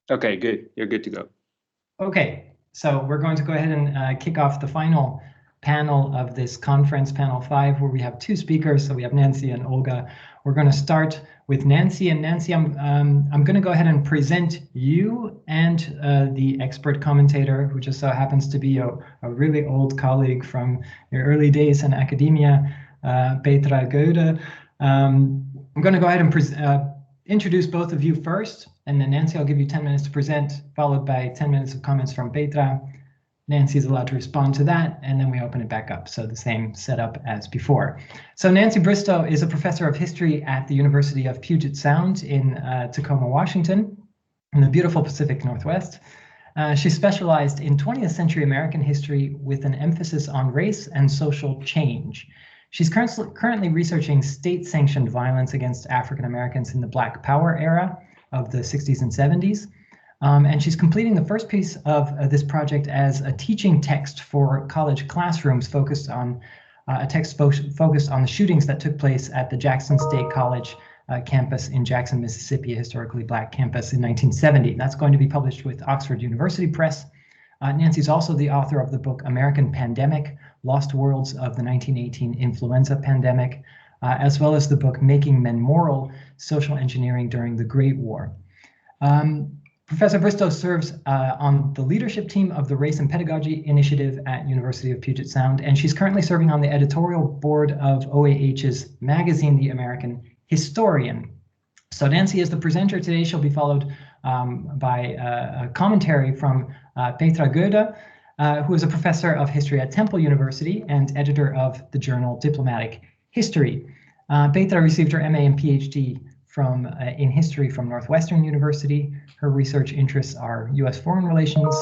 Okay, good. You're good to go. Okay, so we're going to go ahead and kick off the final panel of this conference, panel 5, where we have two speakers. So we have Nancy and Olga. We're going to start with Nancy. And Nancy, I'm going to go ahead and present you and the expert commentator, who just so happens to be a really old colleague from your early days in academia, Petra Goedde. I'm going to go ahead and introduce both of you first, and then Nancy, I'll give you 10 minutes to present, followed by 10 minutes of comments from Petra. Nancy is allowed to respond to that, and then we open it back up. So the same setup as before. So Nancy Bristow is a professor of history at the University of Puget Sound in Tacoma, Washington, in the beautiful Pacific Northwest. She specialized in 20th century American history with an emphasis on race and social change. She's currently researching state-sanctioned violence against African Americans in the Black Power era of the 60s and 70s. And she's completing the first piece of this project as a teaching text for college classrooms focused on focused on the shootings that took place at the Jackson State College campus in Jackson, Mississippi, a historically Black campus in 1970. That's going to be published with Oxford University Press. Nancy's also the author of the book American Pandemic, Lost Worlds of the 1918 Influenza Pandemic, as well as the book Making Men Moral, Social Engineering During the Great War. Professor Bristow serves on the leadership team of the Race and Pedagogy Initiative at University of Puget Sound, and she's currently serving on the editorial board of OAH's magazine, The American Historian. So Nancy is the presenter today. She'll be followed by a commentary from Petra Goedde, who is a professor of history at Temple University and editor of the journal Diplomatic History. Petra received her MA and PhD in history from Northwestern University. Her research interests are U.S. foreign relations,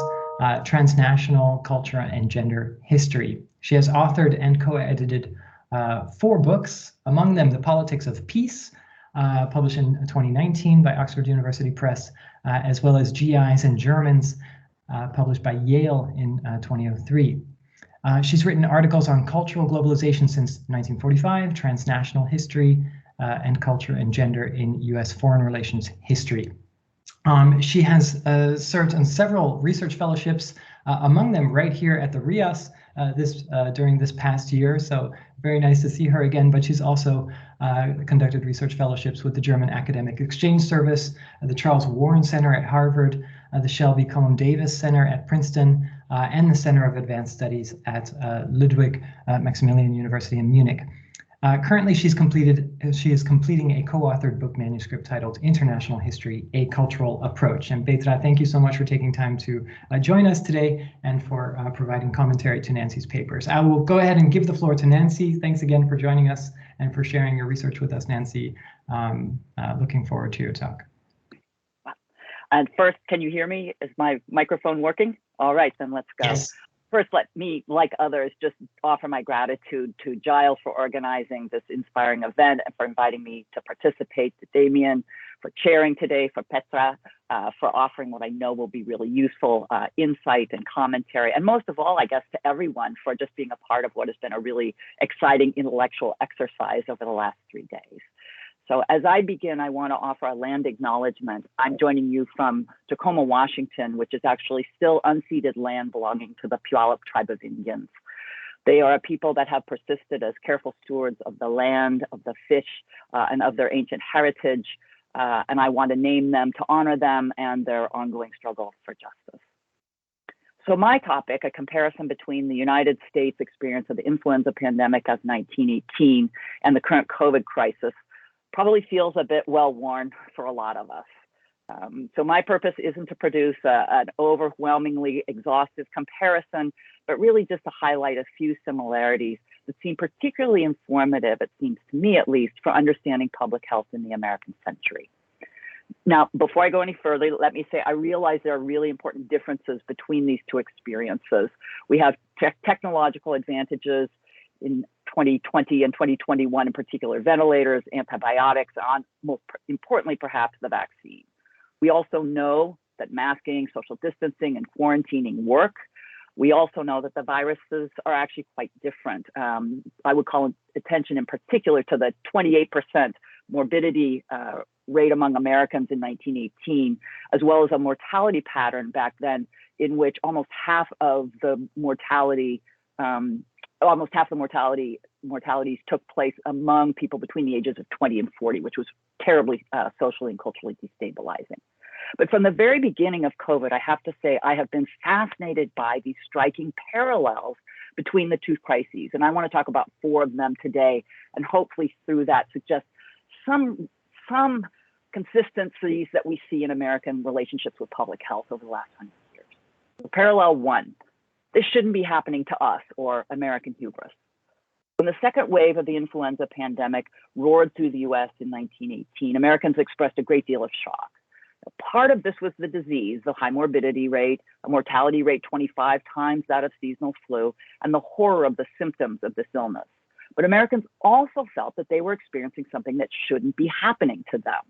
transnational culture, and gender history. She has authored and co-edited 4 books, among them The Politics of Peace, published in 2019 by Oxford University Press, as well as GIs and Germans, published by Yale in 2003. She's written articles on cultural globalization since 1945, transnational history, and culture and gender in U.S. foreign relations history. She has served on several research fellowships, among them right here at the RIAS during this past year. So very nice to see her again, but she's also conducted research fellowships with the German Academic Exchange Service, the Charles Warren Center at Harvard, the Shelby Cullom Davis Center at Princeton, and the Center of Advanced Studies at Ludwig-Maximilian University in Munich. Currently, she is completing a co-authored book manuscript titled International History, A Cultural Approach. And Petra, thank you so much for taking time to join us today and for providing commentary to Nancy's papers. I will go ahead and give the floor to Nancy. Thanks again for joining us and for sharing your research with us, Nancy. Looking forward to your talk. And first, can you hear me? Is my microphone working? All right, then let's go. Yes. First, let me, like others, just offer my gratitude to Giles for organizing this inspiring event and for inviting me to participate, to Damian for chairing today, for Petra for offering what I know will be really useful insight and commentary, and most of all, I guess, to everyone for just being a part of what has been a really exciting intellectual exercise over the last 3 days. So as I begin, I want to offer a land acknowledgement. I'm joining you from Tacoma, Washington, which is actually still unceded land belonging to the Puyallup tribe of Indians. They are a people that have persisted as careful stewards of the land, of the fish, and of their ancient heritage. And I want to name them to honor them and their ongoing struggle for justice. So my topic, a comparison between the United States experience of the influenza pandemic of 1918 and the current COVID crisis, probably feels a bit well-worn for a lot of us. So my purpose isn't to produce an overwhelmingly exhaustive comparison, but really just to highlight a few similarities that seem particularly informative, it seems to me at least, for understanding public health in the American century. Now, before I go any further, let me say I realize there are really important differences between these two experiences. We have technological advantages in 2020 and 2021, in particular, ventilators, antibiotics, and most importantly, perhaps the vaccine. We also know that masking, social distancing, and quarantining work. We also know that the viruses are actually quite different. I would call attention in particular to the 28% morbidity rate among Americans in 1918, as well as a mortality pattern back then in which almost half the mortalities took place among people between the ages of 20 and 40, which was terribly socially and culturally destabilizing. But from the very beginning of COVID, I have to say I have been fascinated by these striking parallels between the two crises. And I want to talk about 4 of them today, and hopefully through that suggest some consistencies that we see in American relationships with public health over the last 100 years. So parallel 1, this shouldn't be happening to us, or American hubris. When the second wave of the influenza pandemic roared through the US in 1918, Americans expressed a great deal of shock. Part of this was the disease, the high morbidity rate, a mortality rate 25 times that of seasonal flu, and the horror of the symptoms of this illness. But Americans also felt that they were experiencing something that shouldn't be happening to them.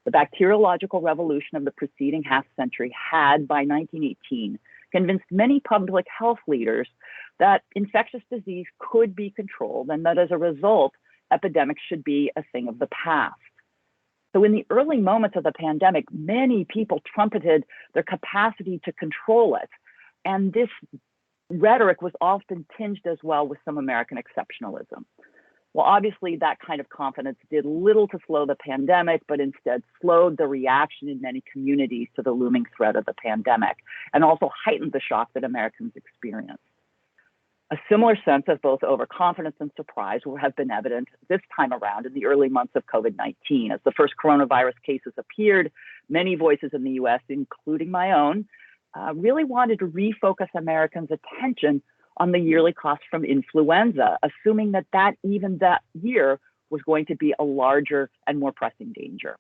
The bacteriological revolution of the preceding half century had, by 1918, convinced many public health leaders that infectious disease could be controlled, and that as a result, epidemics should be a thing of the past. So in the early moments of the pandemic, many people trumpeted their capacity to control it. And this rhetoric was often tinged as well with some American exceptionalism. Well, obviously that kind of confidence did little to slow the pandemic, but instead slowed the reaction in many communities to the looming threat of the pandemic, and also heightened the shock that Americans experienced. A similar sense of both overconfidence and surprise will have been evident this time around in the early months of COVID-19. As the first coronavirus cases appeared, many voices in the US, including my own, really wanted to refocus Americans' attention on the yearly cost from influenza, assuming that even that year was going to be a larger and more pressing danger.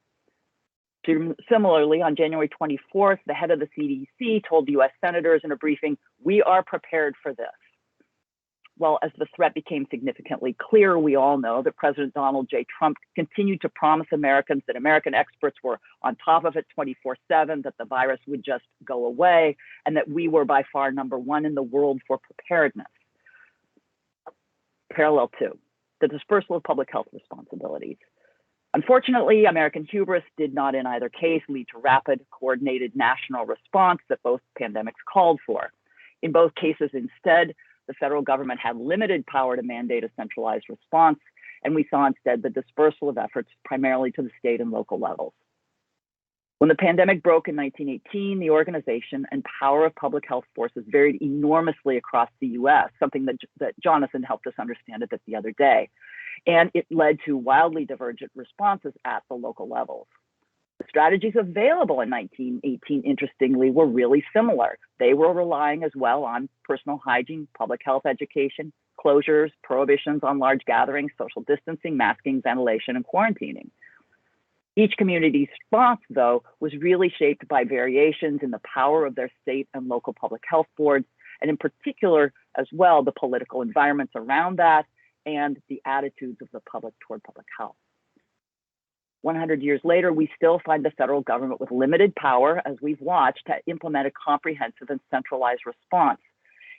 Similarly, on January 24th, the head of the CDC told US senators in a briefing, "We are prepared for this." Well, as the threat became significantly clearer, we all know that President Donald J. Trump continued to promise Americans that American experts were on top of it 24/7, that the virus would just go away, and that we were by far #1 in the world for preparedness. Parallel 2, the dispersal of public health responsibilities. Unfortunately, American hubris did not in either case lead to rapid, coordinated national response that both pandemics called for. In both cases, instead, the federal government had limited power to mandate a centralized response, and we saw instead the dispersal of efforts primarily to the state and local levels. When the pandemic broke in 1918, the organization and power of public health forces varied enormously across the US, something that Jonathan helped us understand a bit the other day. And it led to wildly divergent responses at the local levels. The strategies available in 1918, interestingly, were really similar. They were relying as well on personal hygiene, public health education, closures, prohibitions on large gatherings, social distancing, masking, ventilation, and quarantining. Each community's response, though, was really shaped by variations in the power of their state and local public health boards, and in particular, as well, the political environments around that and the attitudes of the public toward public health. 100 years later, we still find the federal government with limited power, as we've watched, to implement a comprehensive and centralized response.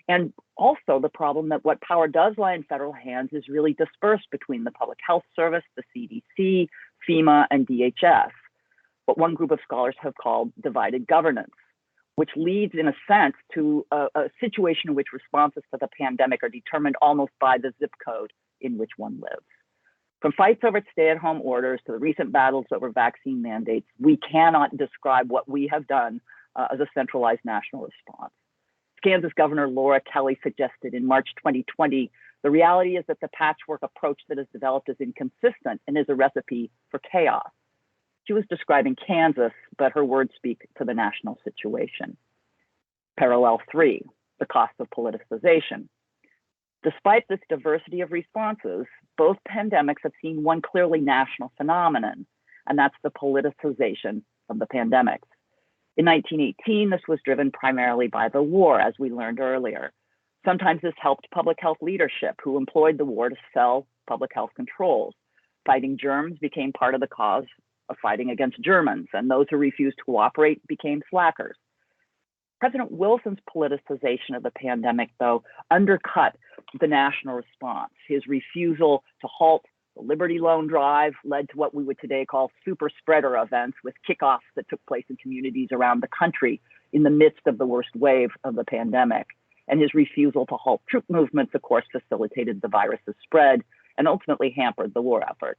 And also the problem that what power does lie in federal hands is really dispersed between the Public Health Service, the CDC, FEMA, and DHS, what one group of scholars have called divided governance, which leads in a sense to a situation in which responses to the pandemic are determined almost by the zip code in which one lives. From fights over stay-at-home orders to the recent battles over vaccine mandates, we cannot describe what we have done as a centralized national response. Kansas Governor Laura Kelly suggested in March 2020, the reality is that the patchwork approach that is developed is inconsistent and is a recipe for chaos. She was describing Kansas, but her words speak to the national situation. Parallel 3, the cost of politicization. Despite this diversity of responses, both pandemics have seen one clearly national phenomenon, and that's the politicization of the pandemics. In 1918, this was driven primarily by the war, as we learned earlier. Sometimes this helped public health leadership who employed the war to sell public health controls. Fighting germs became part of the cause of fighting against Germans, and those who refused to cooperate became slackers. President Wilson's politicization of the pandemic, though, undercut the national response. His refusal to halt The Liberty Loan Drive led to what we would today call super spreader events with kickoffs that took place in communities around the country in the midst of the worst wave of the pandemic. And his refusal to halt troop movements, of course, facilitated the virus's spread and ultimately hampered the war effort.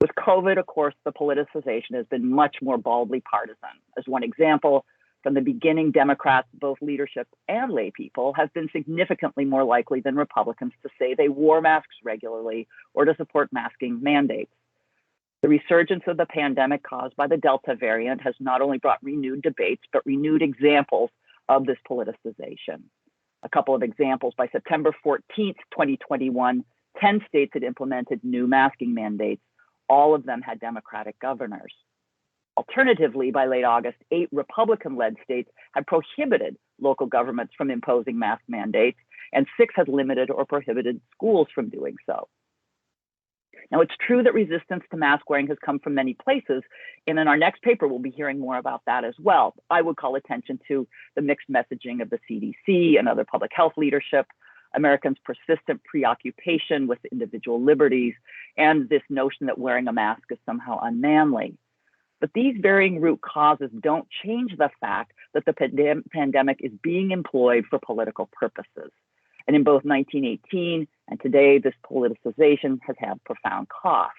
With COVID, of course, the politicization has been much more baldly partisan. As one example, from the beginning, Democrats, both leadership and lay people, have been significantly more likely than Republicans to say they wore masks regularly or to support masking mandates. The resurgence of the pandemic caused by the Delta variant has not only brought renewed debates, but renewed examples of this politicization. A couple of examples: by September 14th, 2021, 10 states had implemented new masking mandates. All of them had Democratic governors. Alternatively, by late August, 8 Republican-led states had prohibited local governments from imposing mask mandates, and 6 had limited or prohibited schools from doing so. Now, it's true that resistance to mask wearing has come from many places, and in our next paper, we'll be hearing more about that as well. I would call attention to the mixed messaging of the CDC and other public health leadership, Americans' persistent preoccupation with individual liberties, and this notion that wearing a mask is somehow unmanly. But these varying root causes don't change the fact that the pandemic is being employed for political purposes. And in both 1918 and today, this politicization has had profound costs.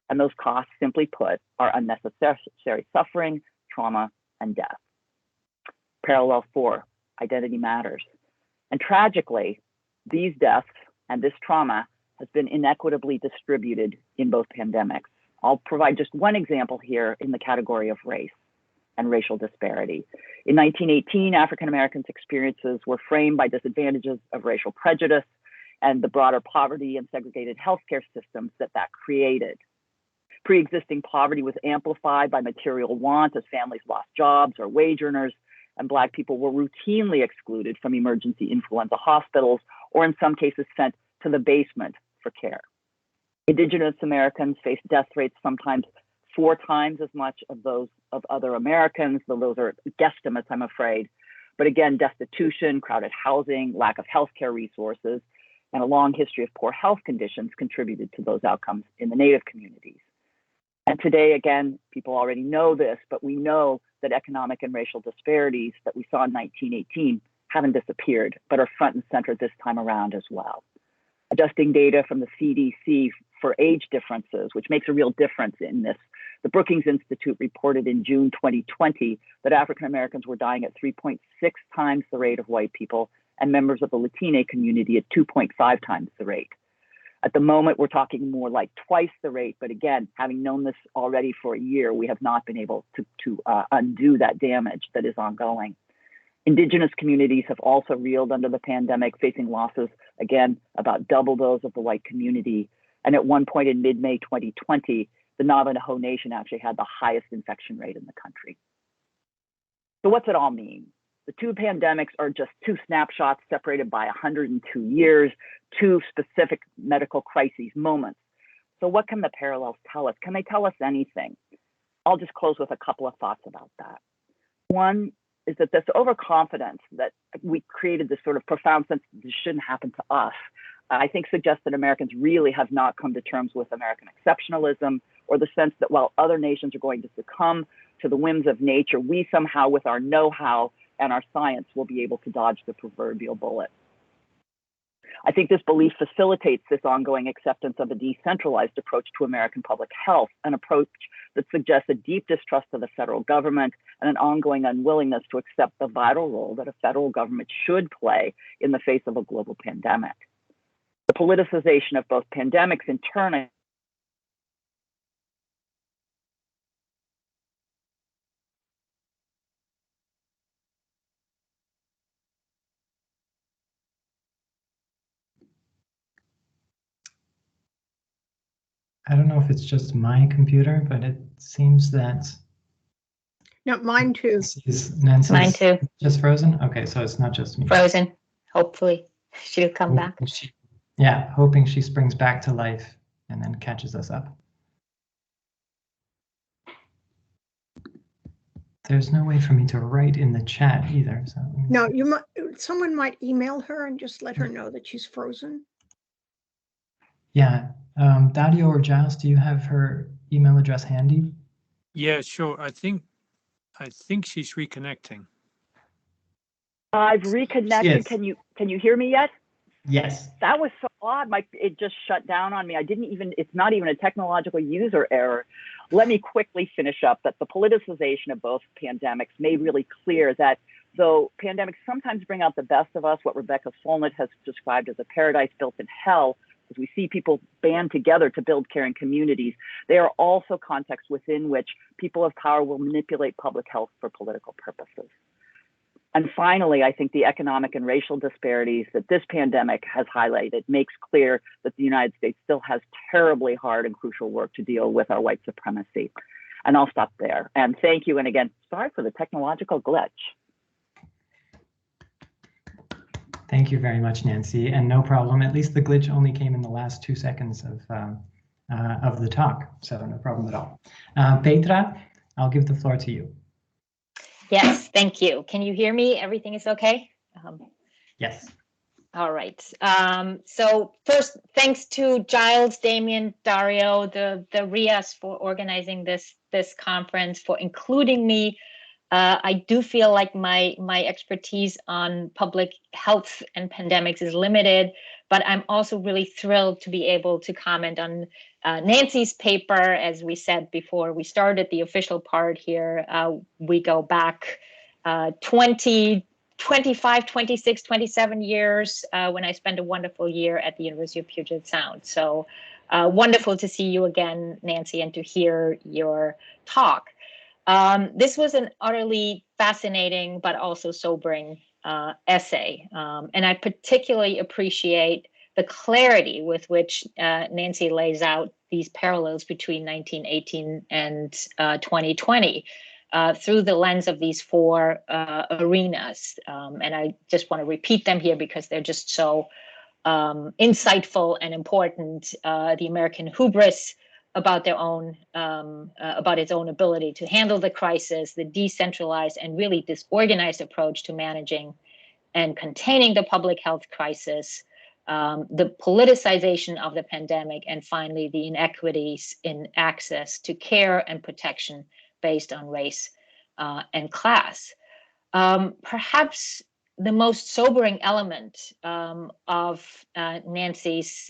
And those costs, simply put, are unnecessary suffering, trauma, and death. Parallel 4, identity matters. And tragically, these deaths and this trauma has been inequitably distributed in both pandemics. I'll provide just one example here in the category of race and racial disparity. In 1918, African Americans' experiences were framed by disadvantages of racial prejudice and the broader poverty and segregated healthcare systems that created. Pre-existing poverty was amplified by material want as families lost jobs or wage earners, and Black people were routinely excluded from emergency influenza hospitals, or in some cases sent to the basement for care. Indigenous Americans faced death rates sometimes 4 times as much of those of other Americans, though those are guesstimates, I'm afraid. But again, destitution, crowded housing, lack of healthcare resources, and a long history of poor health conditions contributed to those outcomes in the Native communities. And today, again, people already know this, but we know that economic and racial disparities that we saw in 1918 haven't disappeared, but are front and center this time around as well. Adjusting data from the CDC for age differences, which makes a real difference in this. The Brookings Institute reported in June 2020 that African Americans were dying at 3.6 times the rate of white people, and members of the Latina community at 2.5 times the rate. At the moment, we're talking more like twice the rate, but again, having known this already for a year, we have not been able to undo that damage that is ongoing. Indigenous communities have also reeled under the pandemic, facing losses, again, about double those of the white community. And at one point in mid-May 2020, the Navajo Nation actually had the highest infection rate in the country. So what's it all mean? The 2 pandemics are just 2 snapshots separated by 102 years, 2 specific medical crises moments. So what can the parallels tell us? Can they tell us anything? I'll just close with a couple of thoughts about that. One is that this overconfidence that we created this sort of profound sense that this shouldn't happen to us, I think suggests that Americans really have not come to terms with American exceptionalism, or the sense that while other nations are going to succumb to the whims of nature, we somehow, with our know-how and our science, will be able to dodge the proverbial bullet. I think this belief facilitates this ongoing acceptance of a decentralized approach to American public health, an approach that suggests a deep distrust of the federal government and an ongoing unwillingness to accept the vital role that a federal government should play in the face of a global pandemic. The politicization of both pandemics in turn I don't know if it's just my computer, but it seems that No, mine too. Nancy's Mine too. just frozen. Okay, so it's not just me. Frozen. Hopefully she'll come back. Hoping she springs back to life and then catches us up. There's no way for me to write in the chat either. So No, you might. Someone might email her and just let her know that she's frozen. Yeah, Dario or Giles, do you have her email address handy? Yeah, sure. I think she's reconnecting. I've reconnected. Yes. Can you hear me yet? Yes. That was so odd. It just shut down on me. It's not even a technological user error. Let me quickly finish up that the politicization of both pandemics made really clear that though pandemics sometimes bring out the best of us, what Rebecca Solnit has described as a paradise built in hell, as we see people band together to build caring communities, they are also contexts within which people of power will manipulate public health for political purposes. And finally, I think the economic and racial disparities that this pandemic has highlighted makes clear that the United States still has terribly hard and crucial work to deal with our white supremacy. And I'll stop there. And thank you. And again, sorry for the technological glitch. Thank you very much, Nancy, and no problem. At least the glitch only came in the last 2 seconds of the talk, so no problem at all. Petra, I'll give the floor to you. Yes, thank you. Can you hear me? Everything is okay? Yes. All right. So first, thanks to Giles, Damian, Dario, the RIAS for organizing this conference, for including me. I do feel like my expertise on public health and pandemics is limited, but I'm also really thrilled to be able to comment on Nancy's paper. As we said before we started the official part here, we go back 20, 25, 26, 27 years when I spent a wonderful year at the University of Puget Sound. So wonderful to see you again, Nancy, and to hear your talk. This was an utterly fascinating but also sobering essay, and I particularly appreciate the clarity with which Nancy lays out these parallels between 1918 and 2020 through the lens of these four arenas. And I just want to repeat them here because they're just so insightful and important. The American hubris about their own, about its own ability to handle the crisis, the decentralized and really disorganized approach to managing and containing the public health crisis, the politicization of the pandemic, and finally the inequities in access to care and protection based on race and class. Perhaps the most sobering element of Nancy's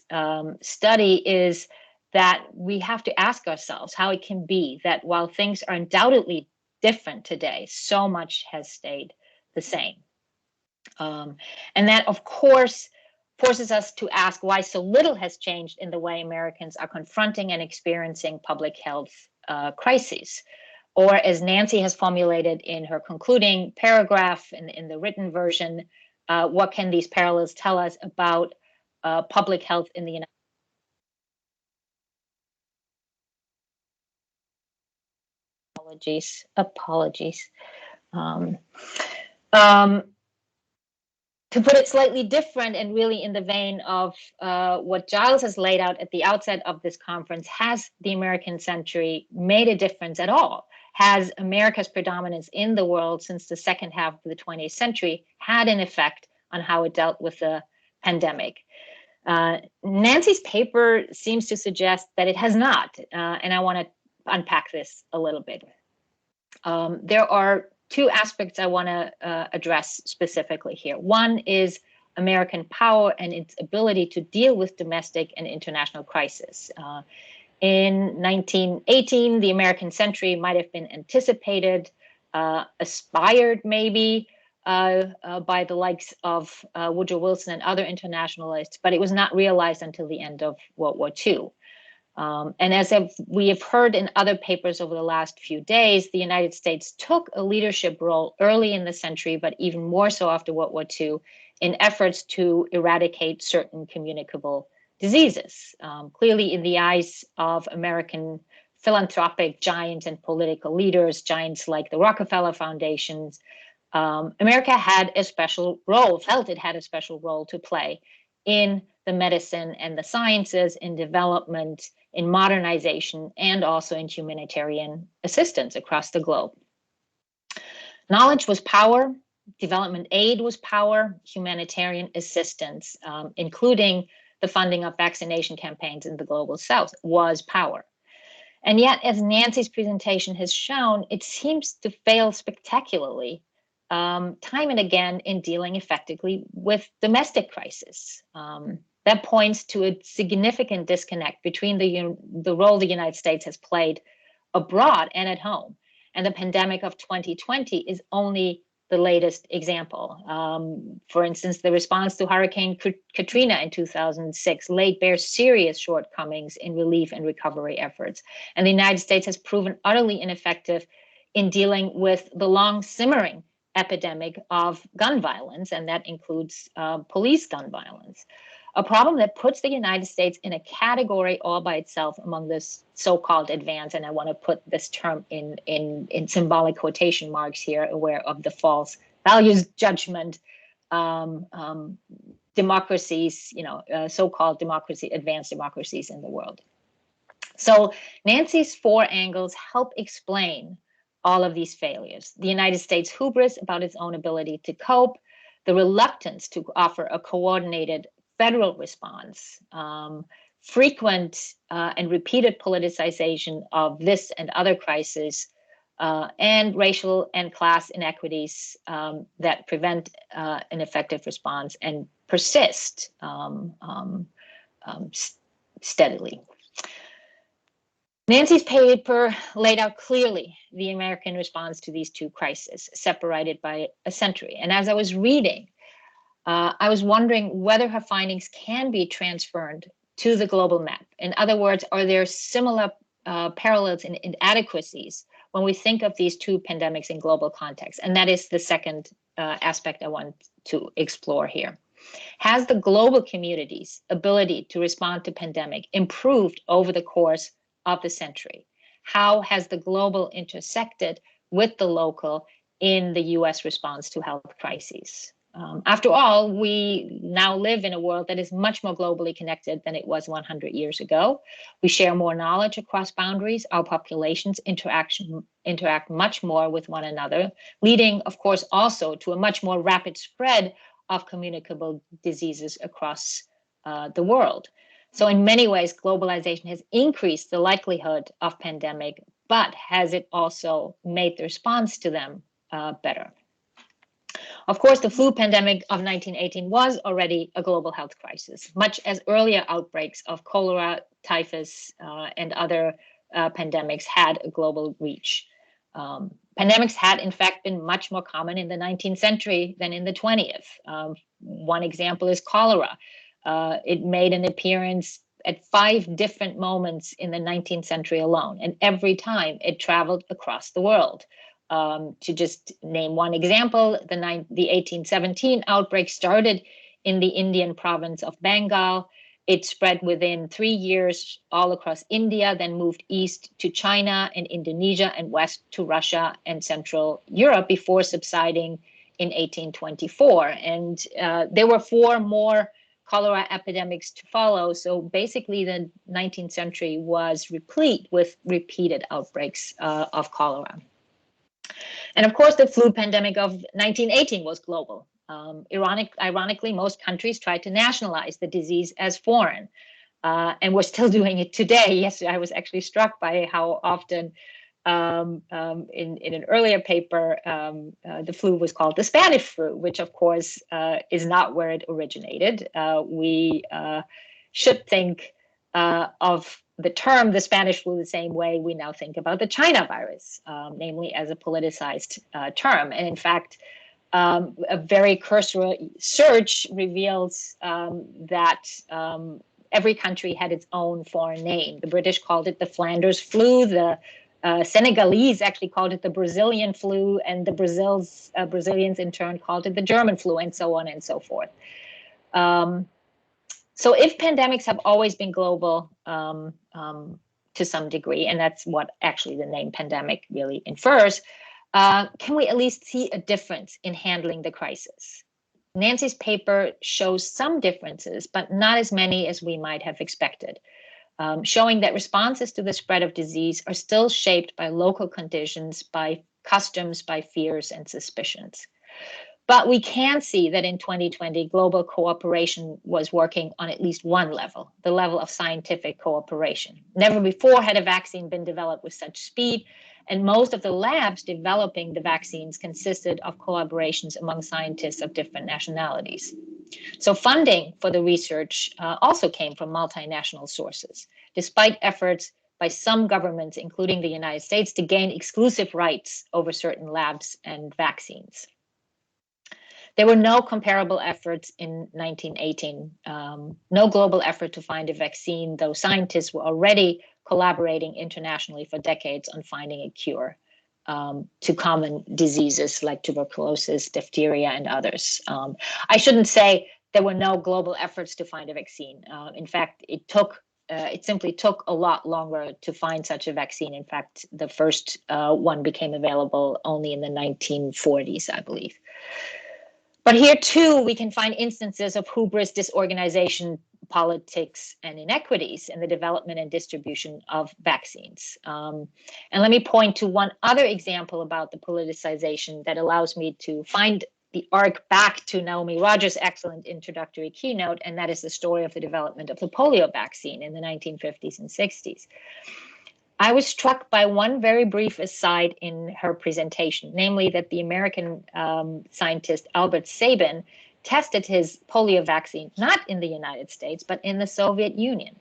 study is that we have to ask ourselves how it can be that while things are undoubtedly different today, so much has stayed the same. And that, of course, forces us to ask why so little has changed in the way Americans are confronting and experiencing public health crises. Or as Nancy has formulated in her concluding paragraph in the written version, what can these parallels tell us about public health in the United States? Apologies. To put it slightly different and really in the vein of what Giles has laid out at the outset of this conference, has the American century made a difference at all? Has America's predominance in the world since the second half of the 20th century had an effect on how it dealt with the pandemic? Nancy's paper seems to suggest that it has not, and I want to unpack this a little bit. There are two aspects I want to address specifically here. One is American power and its ability to deal with domestic and international crisis. In 1918, the American century might have been anticipated, aspired maybe by the likes of Woodrow Wilson and other internationalists, but it was not realized until the end of World War II. And as we have heard in other papers over the last few days, the United States took a leadership role early in the century, but even more so after World War II, in efforts to eradicate certain communicable diseases. Clearly, in the eyes of American philanthropic giants and political leaders, giants like the Rockefeller Foundations, America had a special role, felt it had a special role to play in the medicine and the sciences, in development, in modernization, and also in humanitarian assistance across the globe. Knowledge was power, development aid was power, humanitarian assistance, including the funding of vaccination campaigns in the global south was power. And yet, as Nancy's presentation has shown, it seems to fail spectacularly time and again in dealing effectively with domestic crisis. That points to a significant disconnect between the role the United States has played abroad and at home. And the pandemic of 2020 is only the latest example. For instance, the response to Hurricane Katrina in 2006 laid bare serious shortcomings in relief and recovery efforts. And the United States has proven utterly ineffective in dealing with the long simmering epidemic of gun violence, and that includes police gun violence. A problem that puts the United States in a category all by itself among this so-called advanced, and I want to put this term in symbolic quotation marks here, aware of the false values judgment, democracies, so-called democracy, advanced democracies in the world. So Nancy's four angles help explain all of these failures. The United States hubris about its own ability to cope, the reluctance to offer a coordinated federal response, frequent and repeated politicization of this and other crises, and racial and class inequities that prevent an effective response and persist steadily. Nancy's paper laid out clearly the American response to these two crises, separated by a century. And as I was reading, I was wondering whether her findings can be transferred to the global map. In other words, are there similar parallels and inadequacies when we think of these two pandemics in global context? And that is the second aspect I want to explore here. Has the global community's ability to respond to pandemic improved over the course of the century? How has the global intersected with the local in the US response to health crises? After all, we now live in a world that is much more globally connected than it was 100 years ago. We share more knowledge across boundaries. Our populations interact much more with one another, leading, of course, also to a much more rapid spread of communicable diseases across the world. So in many ways, globalization has increased the likelihood of pandemic, but has it also made the response to them better? Of course, the flu pandemic of 1918 was already a global health crisis, much as earlier outbreaks of cholera, typhus, and other pandemics had a global reach. Pandemics had, in fact, been much more common in the 19th century than in the 20th. One example is cholera. It made an appearance at 5 different moments in the 19th century alone, and every time it traveled across the world. To just name one example, the 1817 outbreak started in the Indian province of Bengal. It spread within 3 years all across India, then moved east to China and Indonesia and west to Russia and Central Europe before subsiding in 1824. And there were 4 more cholera epidemics to follow. So basically the 19th century was replete with repeated outbreaks of cholera. And of course, the flu pandemic of 1918 was global. Ironically, most countries tried to nationalize the disease as foreign, and we're still doing it today. Yes, I was actually struck by how often in an earlier paper, the flu was called the Spanish flu, which of course is not where it originated. We should think of the term the Spanish flu the same way we now think about the China virus, namely as a politicized term. And in fact, a very cursory search reveals that every country had its own foreign name. The British called it the Flanders flu. The Senegalese actually called it the Brazilian flu, and the Brazilians in turn called it the German flu, and so on and so forth. So if pandemics have always been global to some degree, and that's what actually the name pandemic really infers, can we at least see a difference in handling the crisis? Nancy's paper shows some differences, but not as many as we might have expected, showing that responses to the spread of disease are still shaped by local conditions, by customs, by fears and suspicions. But we can see that in 2020, global cooperation was working on at least one level, the level of scientific cooperation. Never before had a vaccine been developed with such speed, and most of the labs developing the vaccines consisted of collaborations among scientists of different nationalities. So funding for the research also came from multinational sources, despite efforts by some governments, including the United States, to gain exclusive rights over certain labs and vaccines. There were no comparable efforts in 1918, no global effort to find a vaccine, though scientists were already collaborating internationally for decades on finding a cure to common diseases like tuberculosis, diphtheria, and others. I shouldn't say there were no global efforts to find a vaccine. In fact, it simply took a lot longer to find such a vaccine. In fact, the first one became available only in the 1940s, I believe. But here, too, we can find instances of hubris, disorganization, politics, and inequities in the development and distribution of vaccines. And let me point to one other example about the politicization that allows me to find the arc back to Naomi Rogers' excellent introductory keynote, and that is the story of the development of the polio vaccine in the 1950s and 60s. I was struck by one very brief aside in her presentation, namely that the American scientist Albert Sabin tested his polio vaccine, not in the United States, but in the Soviet Union.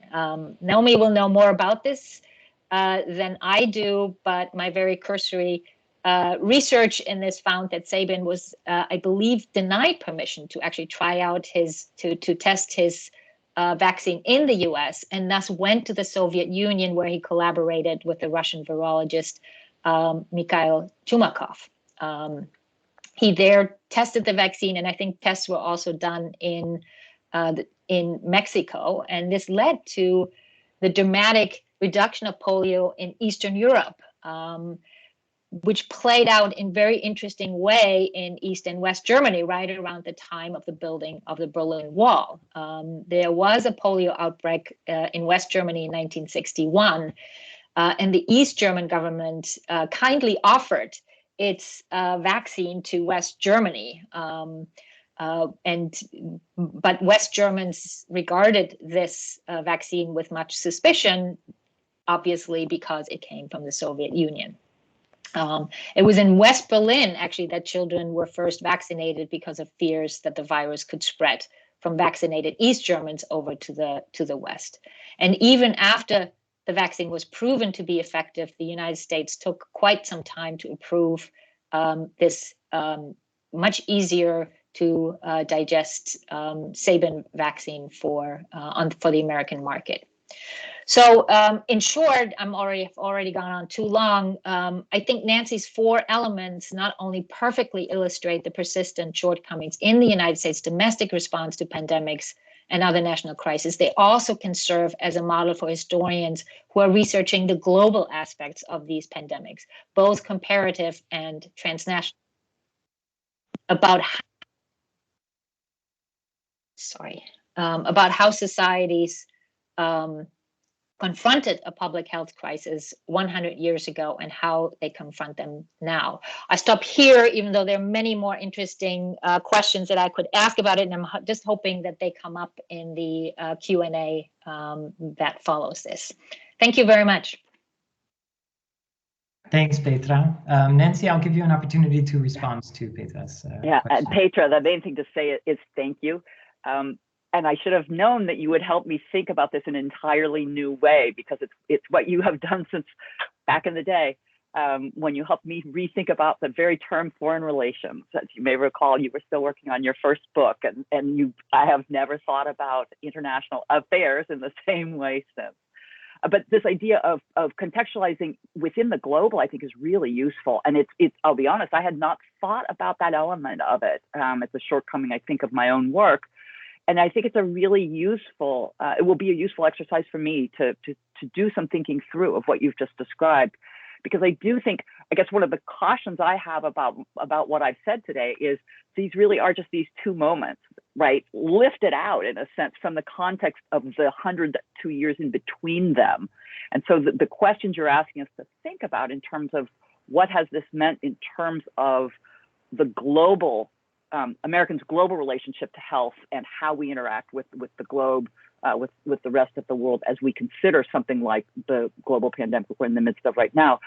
Naomi will know more about this than I do, but my very cursory research in this found that Sabin was, I believe, denied permission to actually try out to test his vaccine in the US, and thus went to the Soviet Union, where he collaborated with the Russian virologist Mikhail Chumakov. He there tested the vaccine, and I think tests were also done in Mexico, and this led to the dramatic reduction of polio in Eastern Europe, which played out in very interesting way in East and West Germany right around the time of the building of the Berlin Wall. There was a polio outbreak in West Germany in 1961, and the East German government kindly offered its vaccine to West Germany. But West Germans regarded this vaccine with much suspicion, obviously because it came from the Soviet Union. It was in West Berlin, actually, that children were first vaccinated because of fears that the virus could spread from vaccinated East Germans over to the West. And even after the vaccine was proven to be effective, the United States took quite some time to approve this much easier to digest Sabin vaccine for the American market. So in short, I've already gone on too long. I think Nancy's 4 elements not only perfectly illustrate the persistent shortcomings in the United States' domestic response to pandemics and other national crises, they also can serve as a model for historians who are researching the global aspects of these pandemics, both comparative and transnational, about how societies confronted a public health crisis 100 years ago and how they confront them now. I stop here, even though there are many more interesting questions that I could ask about it, and I'm just hoping that they come up in the Q&A that follows this. Thank you very much. Thanks, Petra. Nancy, I'll give you an opportunity to respond to Petra's Yeah, question. Petra, the main thing to say is thank you. And I should have known that you would help me think about this in an entirely new way, because it's what you have done since back in the day, when you helped me rethink about the very term foreign relations. As you may recall, you were still working on your first book, and I have never thought about international affairs in the same way since. But this idea of contextualizing within the global, I think, is really useful. And it's I'll be honest, I had not thought about that element of it. It's a shortcoming, I think, of my own work. And I think it's a really useful, it will be a useful exercise for me to do some thinking through of what you've just described. Because I do think, I guess one of the cautions I have about what I've said today is these really are just these 2 moments, right? Lifted out, in a sense, from the context of the 102 years in between them. And so the questions you're asking us to think about in terms of what has this meant in terms of the global Americans' global relationship to health and how we interact with the globe, with the rest of the world as we consider something like the global pandemic we're in the midst of right now.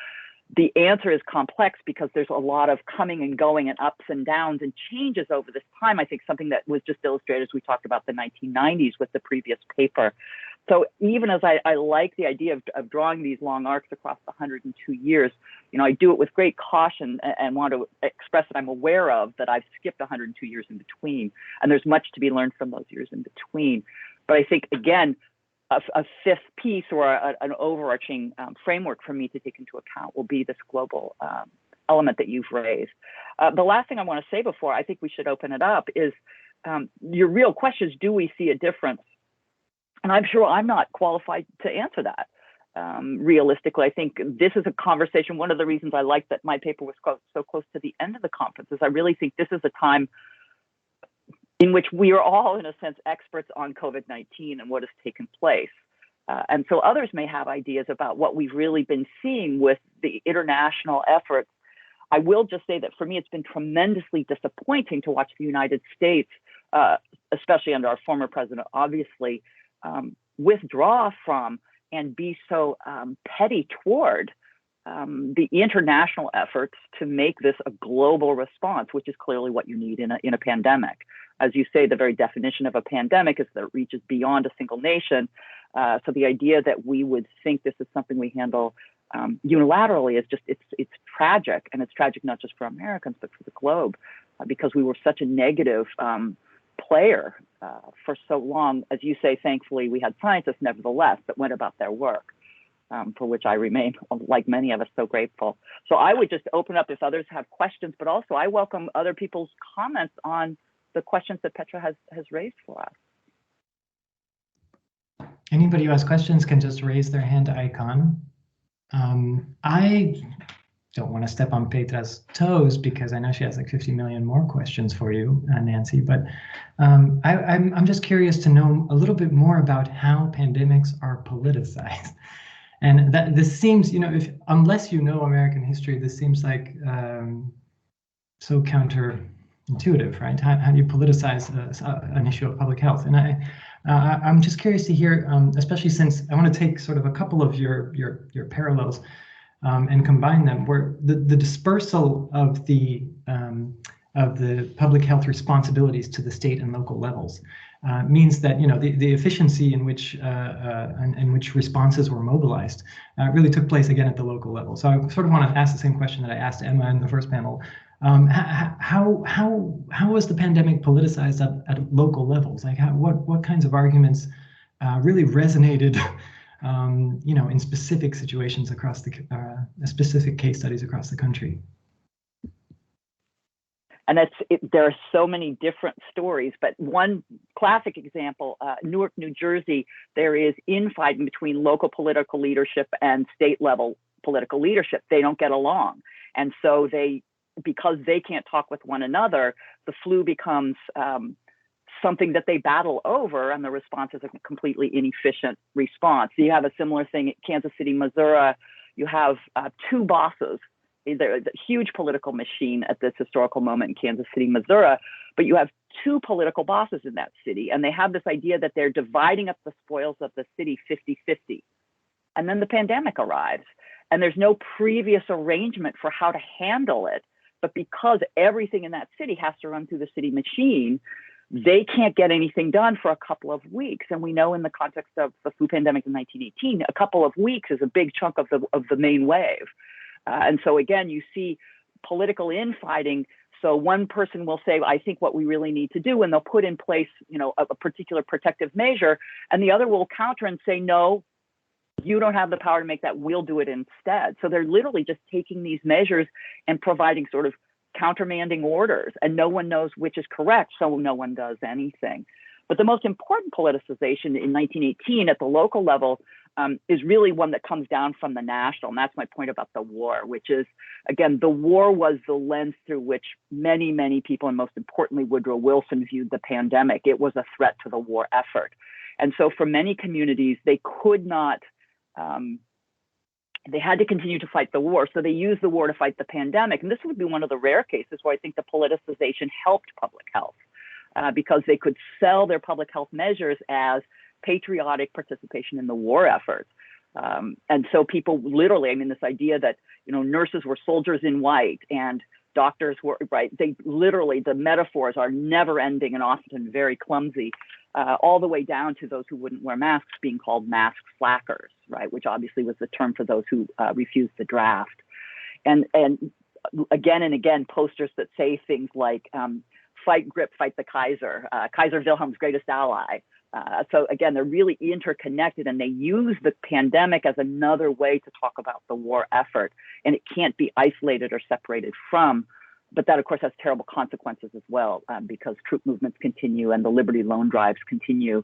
The answer is complex because there's a lot of coming and going and ups and downs and changes over this time. I think something that was just illustrated as we talked about the 1990s with the previous paper. So even as I like the idea of drawing these long arcs across the 102 years, I do it with great caution and want to express that I'm aware of that I've skipped 102 years in between, and there's much to be learned from those years in between. But I think, again, a fifth piece or an overarching framework for me to take into account will be this global element that you've raised. The last thing I want to say before I think we should open it up is your real question is, do we see a difference? And I'm sure I'm not qualified to answer that. Realistically, I think this is a conversation. One of the reasons I like that my paper was so close to the end of the conference is I really think this is a time in which we are all, in a sense, experts on COVID-19 and what has taken place. And so others may have ideas about what we've really been seeing with the international efforts. I will just say that for me, it's been tremendously disappointing to watch the United States, especially under our former president, obviously, withdraw from and be so petty toward the international efforts to make this a global response, which is clearly what you need in a pandemic. As you say, the very definition of a pandemic is that it reaches beyond a single nation. So the idea that we would think this is something we handle unilaterally is just, it's tragic. And it's tragic not just for Americans, but for the globe, because we were such a negative player for so long. As you say, thankfully, we had scientists, nevertheless, that went about their work, for which I remain, like many of us, so grateful. So I would just open up if others have questions, but also I welcome other people's comments on the questions that Petra has raised for us. Anybody who has questions can just raise their hand icon. I don't want to step on Petra's toes because I know she has like 50 million more questions for you, Nancy, but I'm just curious to know a little bit more about how pandemics are politicized. And that this seems, unless you know American history, this seems like so counterintuitive, right? How do you politicize an issue of public health? And I'm just curious to hear, especially since I want to take sort of a couple of your parallels and combine them, where the dispersal of the public health responsibilities to the state and local levels means that the efficiency in which responses were mobilized really took place again at the local level. So I sort of want to ask the same question that I asked Emma in the first panel. How was the pandemic politicized at local levels? Like what kinds of arguments really resonated, in specific situations across the specific case studies across the country? And there are so many different stories, but one classic example, Newark, New Jersey, there is infighting between local political leadership and state level political leadership. They don't get along. And so because they can't talk with one another, the flu becomes something that they battle over, and the response is a completely inefficient response. So you have a similar thing at Kansas City, Missouri. You have two bosses. There's a huge political machine at this historical moment in Kansas City, Missouri, but you have two political bosses in that city, and they have this idea that they're dividing up the spoils of the city 50-50. And then the pandemic arrives, and there's no previous arrangement for how to handle it. But because everything in that city has to run through the city machine, they can't get anything done for a couple of weeks. And we know in the context of the flu pandemic in 1918, a couple of weeks is a big chunk of the main wave. And so again, you see political infighting. So one person will say, I think what we really need to do, and they'll put in place, a particular protective measure, and the other will counter and say, no, you don't have the power to make that, we'll do it instead. So they're literally just taking these measures and providing sort of countermanding orders, and no one knows which is correct, so no one does anything. But the most important politicization in 1918 at the local level is really one that comes down from the national. And that's my point about the war, which is, again, the war was the lens through which many, many people, and most importantly, Woodrow Wilson, viewed the pandemic. It was a threat to the war effort. And so for many communities, they could not they had to continue to fight the war. So they used the war to fight the pandemic. And this would be one of the rare cases where I think the politicization helped public health because they could sell their public health measures as patriotic participation in the war effort. And so people literally, I mean, this idea that, you know, nurses were soldiers in white and doctors were, right, they literally, the metaphors are never ending and often very clumsy, all the way down to those who wouldn't wear masks being called mask slackers, right, which obviously was the term for those who refused the draft. And again and again, posters that say things like, fight grip, fight the Kaiser, Kaiser Wilhelm's greatest ally. So again, they're really interconnected, and they use the pandemic as another way to talk about the war effort, and it can't be isolated or separated from. But that, of course, has terrible consequences as well, because troop movements continue and the Liberty loan drives continue,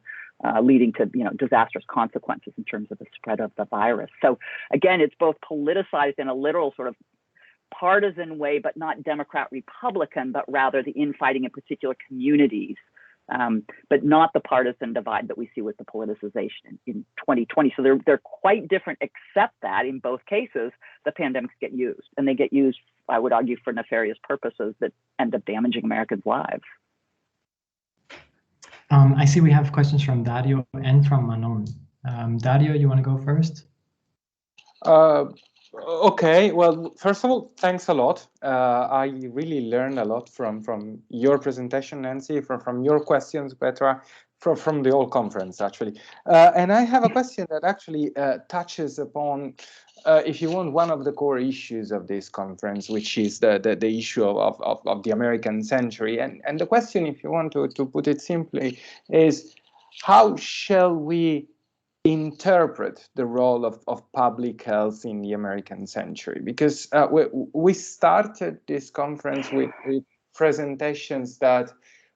leading to, you know, disastrous consequences in terms of the spread of the virus. So again, it's both politicized in a literal sort of partisan way, but not Democrat-Republican, but rather the infighting in particular communities. But not the partisan divide that we see with the politicization in 2020. So they're quite different, except that in both cases, the pandemics get used. And they get used, I would argue, for nefarious purposes that end up damaging Americans' lives. I see we have questions from Dario and from Manon. Dario, you want to go first? Okay, well, first of all, thanks a lot. I really learned a lot from your presentation, Nancy, from your questions, Petra, from the whole conference, actually. And I have a question that actually touches upon, if you want, one of the core issues of this conference, which is the issue of the American century. And the question, if you want to put it simply, is how shall we interpret the role of public health in the American century? Because we started this conference with presentations that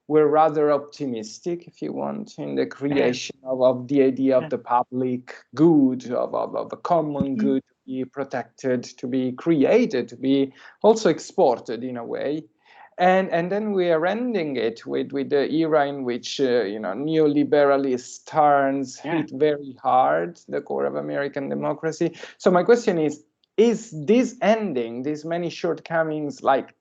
were rather optimistic, if you want, in the creation of the idea of the public good, of a common good to be protected, to be created, to be also exported in a way. And then we are ending it with the era in which you know, neoliberalist turns hit very hard the core of American democracy. So my question is this ending, these many shortcomings, like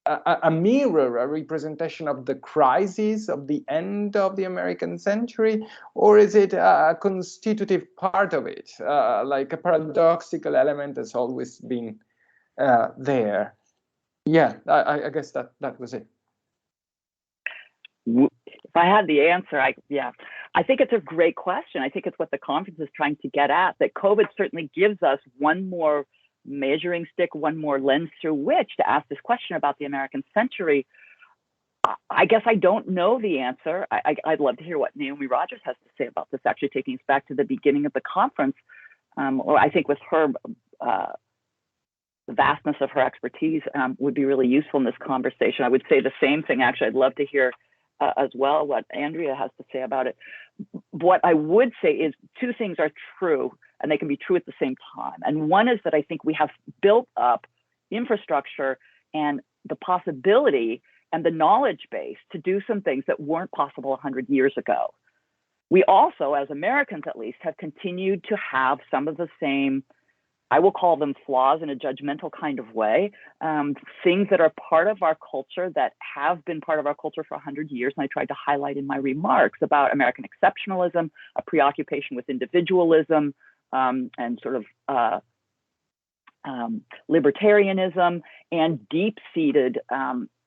a mirror, a representation of the crisis of the end of the American century, or is it a constitutive part of it, like a paradoxical element that's always been there? Yeah, I guess that was it. If I had the answer, I think it's a great question. I think it's what the conference is trying to get at, that COVID certainly gives us one more measuring stick, one more lens through which to ask this question about the American century. I guess I don't know the answer. I'd love to hear what Naomi Rogers has to say about this, actually taking us back to the beginning of the conference. Or I think with her, the vastness of her expertise would be really useful in this conversation. I would say the same thing, actually. I'd love to hear as well what Andrea has to say about it. What I would say is two things are true, and they can be true at the same time. And one is that I think we have built up infrastructure and the possibility and the knowledge base to do some things that weren't possible 100 years ago. We also, as Americans at least, have continued to have some of the same, I will call them flaws in a judgmental kind of way, things that are part of our culture that have been part of our culture for 100 years. And I tried to highlight in my remarks about American exceptionalism, a preoccupation with individualism, and sort of libertarianism, and deep-seated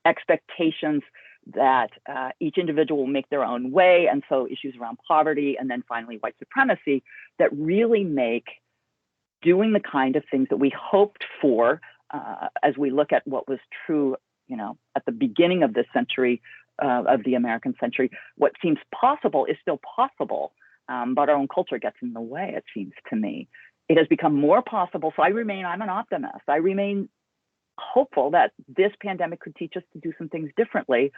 expectations that each individual will make their own way. And so issues around poverty, and then finally white supremacy, that really make doing the kind of things that we hoped for as we look at what was true, you know, at the beginning of this century, of the American century. What seems possible is still possible, but our own culture gets in the way, it seems to me. It has become more possible. So I'm an optimist. I remain hopeful that this pandemic could teach us to do some things differently.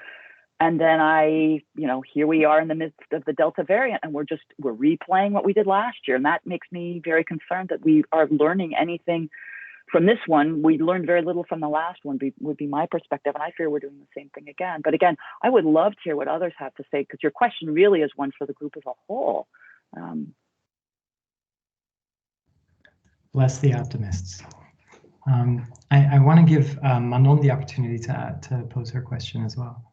And then here we are in the midst of the Delta variant, and we're replaying what we did last year. And that makes me very concerned that we are learning anything from this one. We learned very little from the last one, would be my perspective. And I fear we're doing the same thing again. But again, I would love to hear what others have to say, because your question really is one for the group as a whole. Bless the optimists. I want to give Manon the opportunity to pose her question as well.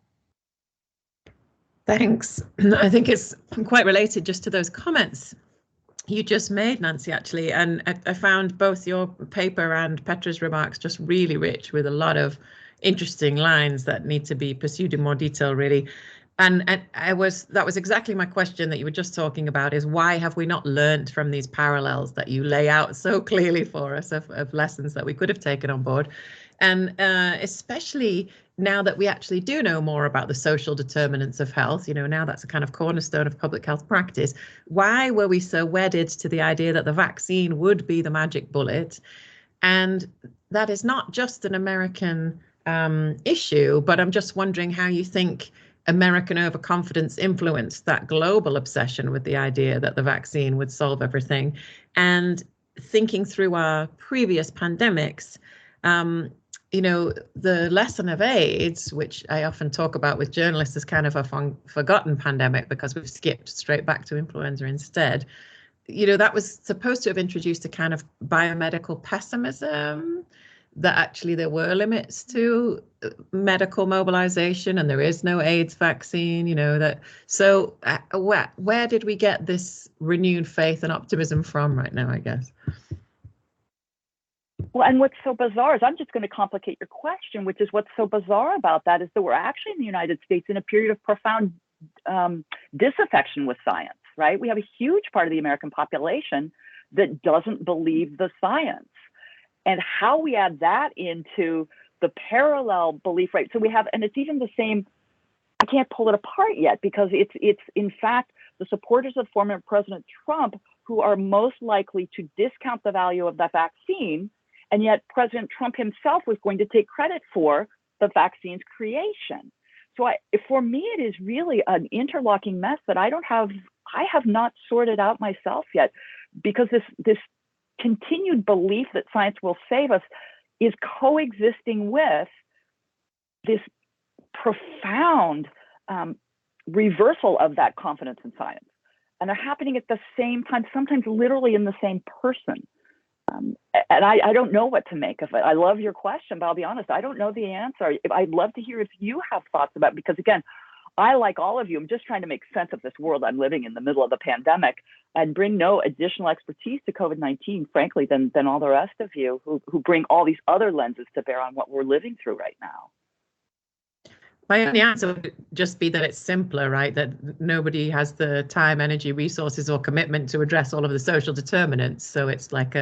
Thanks. I think it's quite related just to those comments you just made, Nancy, actually. And I found both your paper and Petra's remarks just really rich with a lot of interesting lines that need to be pursued in more detail, really. And that was exactly my question that you were just talking about, is why have we not learned from these parallels that you lay out so clearly for us of lessons that we could have taken on board? And especially now that we actually do know more about the social determinants of health, now that's a kind of cornerstone of public health practice. Why were we so wedded to the idea that the vaccine would be the magic bullet? And that is not just an American issue, but I'm just wondering how you think American overconfidence influenced that global obsession with the idea that the vaccine would solve everything. And thinking through our previous pandemics, the lesson of AIDS, which I often talk about with journalists as kind of a forgotten pandemic because we've skipped straight back to influenza instead, that was supposed to have introduced a kind of biomedical pessimism, that actually there were limits to medical mobilization and there is no AIDS vaccine, So where did we get this renewed faith and optimism from right now, I guess? Well, and what's so bizarre is, I'm just going to complicate your question, which is what's so bizarre about that is that we're actually in the United States in a period of profound disaffection with science, right? We have a huge part of the American population that doesn't believe the science. And how we add that into the parallel belief, right? So we have, and it's even the same, I can't pull it apart yet because it's in fact the supporters of former President Trump who are most likely to discount the value of the vaccine. And yet President Trump himself was going to take credit for the vaccine's creation. So for me, it is really an interlocking mess that I have not sorted out myself yet, because this continued belief that science will save us is coexisting with this profound reversal of that confidence in science. And they're happening at the same time, sometimes literally in the same person. And I don't know what to make of it. I love your question, but I'll be honest, I don't know the answer. I'd love to hear if you have thoughts about it, because again, I, like all of you, I'm just trying to make sense of this world I'm living in the middle of the pandemic and bring no additional expertise to COVID-19, frankly, than all the rest of you who bring all these other lenses to bear on what we're living through right now. My only answer would just be that it's simpler, right? That nobody has the time, energy, resources, or commitment to address all of the social determinants. So it's like